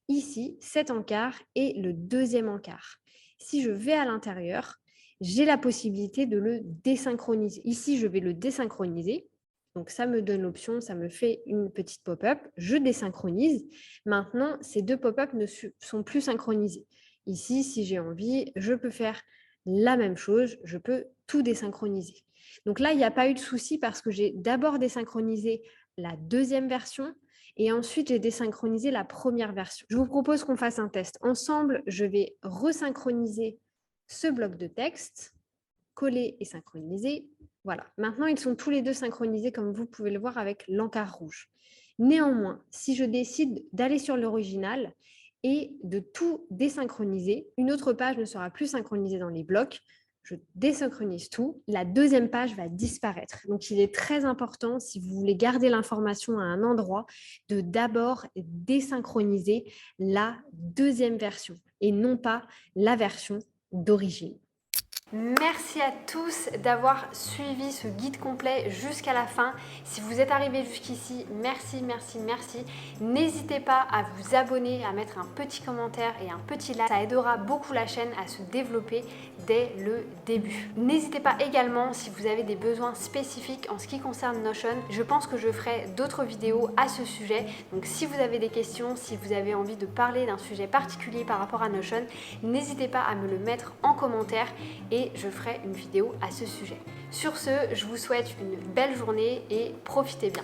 Ici, cet encart est le deuxième encart. Si je vais à l'intérieur, j'ai la possibilité de le désynchroniser. Ici, je vais le désynchroniser. Donc, ça me donne l'option, ça me fait une petite pop-up. Je désynchronise. Maintenant, ces 2 pop-up ne sont plus synchronisés. Ici, si j'ai envie, je peux faire la même chose. Je peux tout désynchroniser. Donc là, il n'y a pas eu de souci parce que j'ai d'abord désynchronisé la deuxième version et ensuite j'ai désynchronisé la première version. Je vous propose qu'on fasse un test ensemble. Je vais resynchroniser ce bloc de texte. coller et synchroniser. Voilà, maintenant ils sont tous les deux synchronisés comme vous pouvez le voir avec l'encart rouge. Néanmoins, si je décide d'aller sur l'original et de tout désynchroniser, une autre page ne sera plus synchronisée dans les blocs. Je désynchronise tout, la deuxième page va disparaître. Donc, il est très important, si vous voulez garder l'information à un endroit, de d'abord désynchroniser la deuxième version et non pas la version d'origine. Merci à tous d'avoir suivi ce guide complet jusqu'à la fin. Si vous êtes arrivé jusqu'ici, merci, merci, merci. N'hésitez pas à vous abonner, à mettre un petit commentaire et un petit like. Ça aidera beaucoup la chaîne à se développer dès le début. N'hésitez pas également si vous avez des besoins spécifiques en ce qui concerne Notion. Je pense que je ferai d'autres vidéos à ce sujet. Donc si vous avez des questions, si vous avez envie de parler d'un sujet particulier par rapport à Notion, n'hésitez pas à me le mettre en commentaire et je ferai une vidéo à ce sujet. Sur ce, je vous souhaite une belle journée et profitez bien.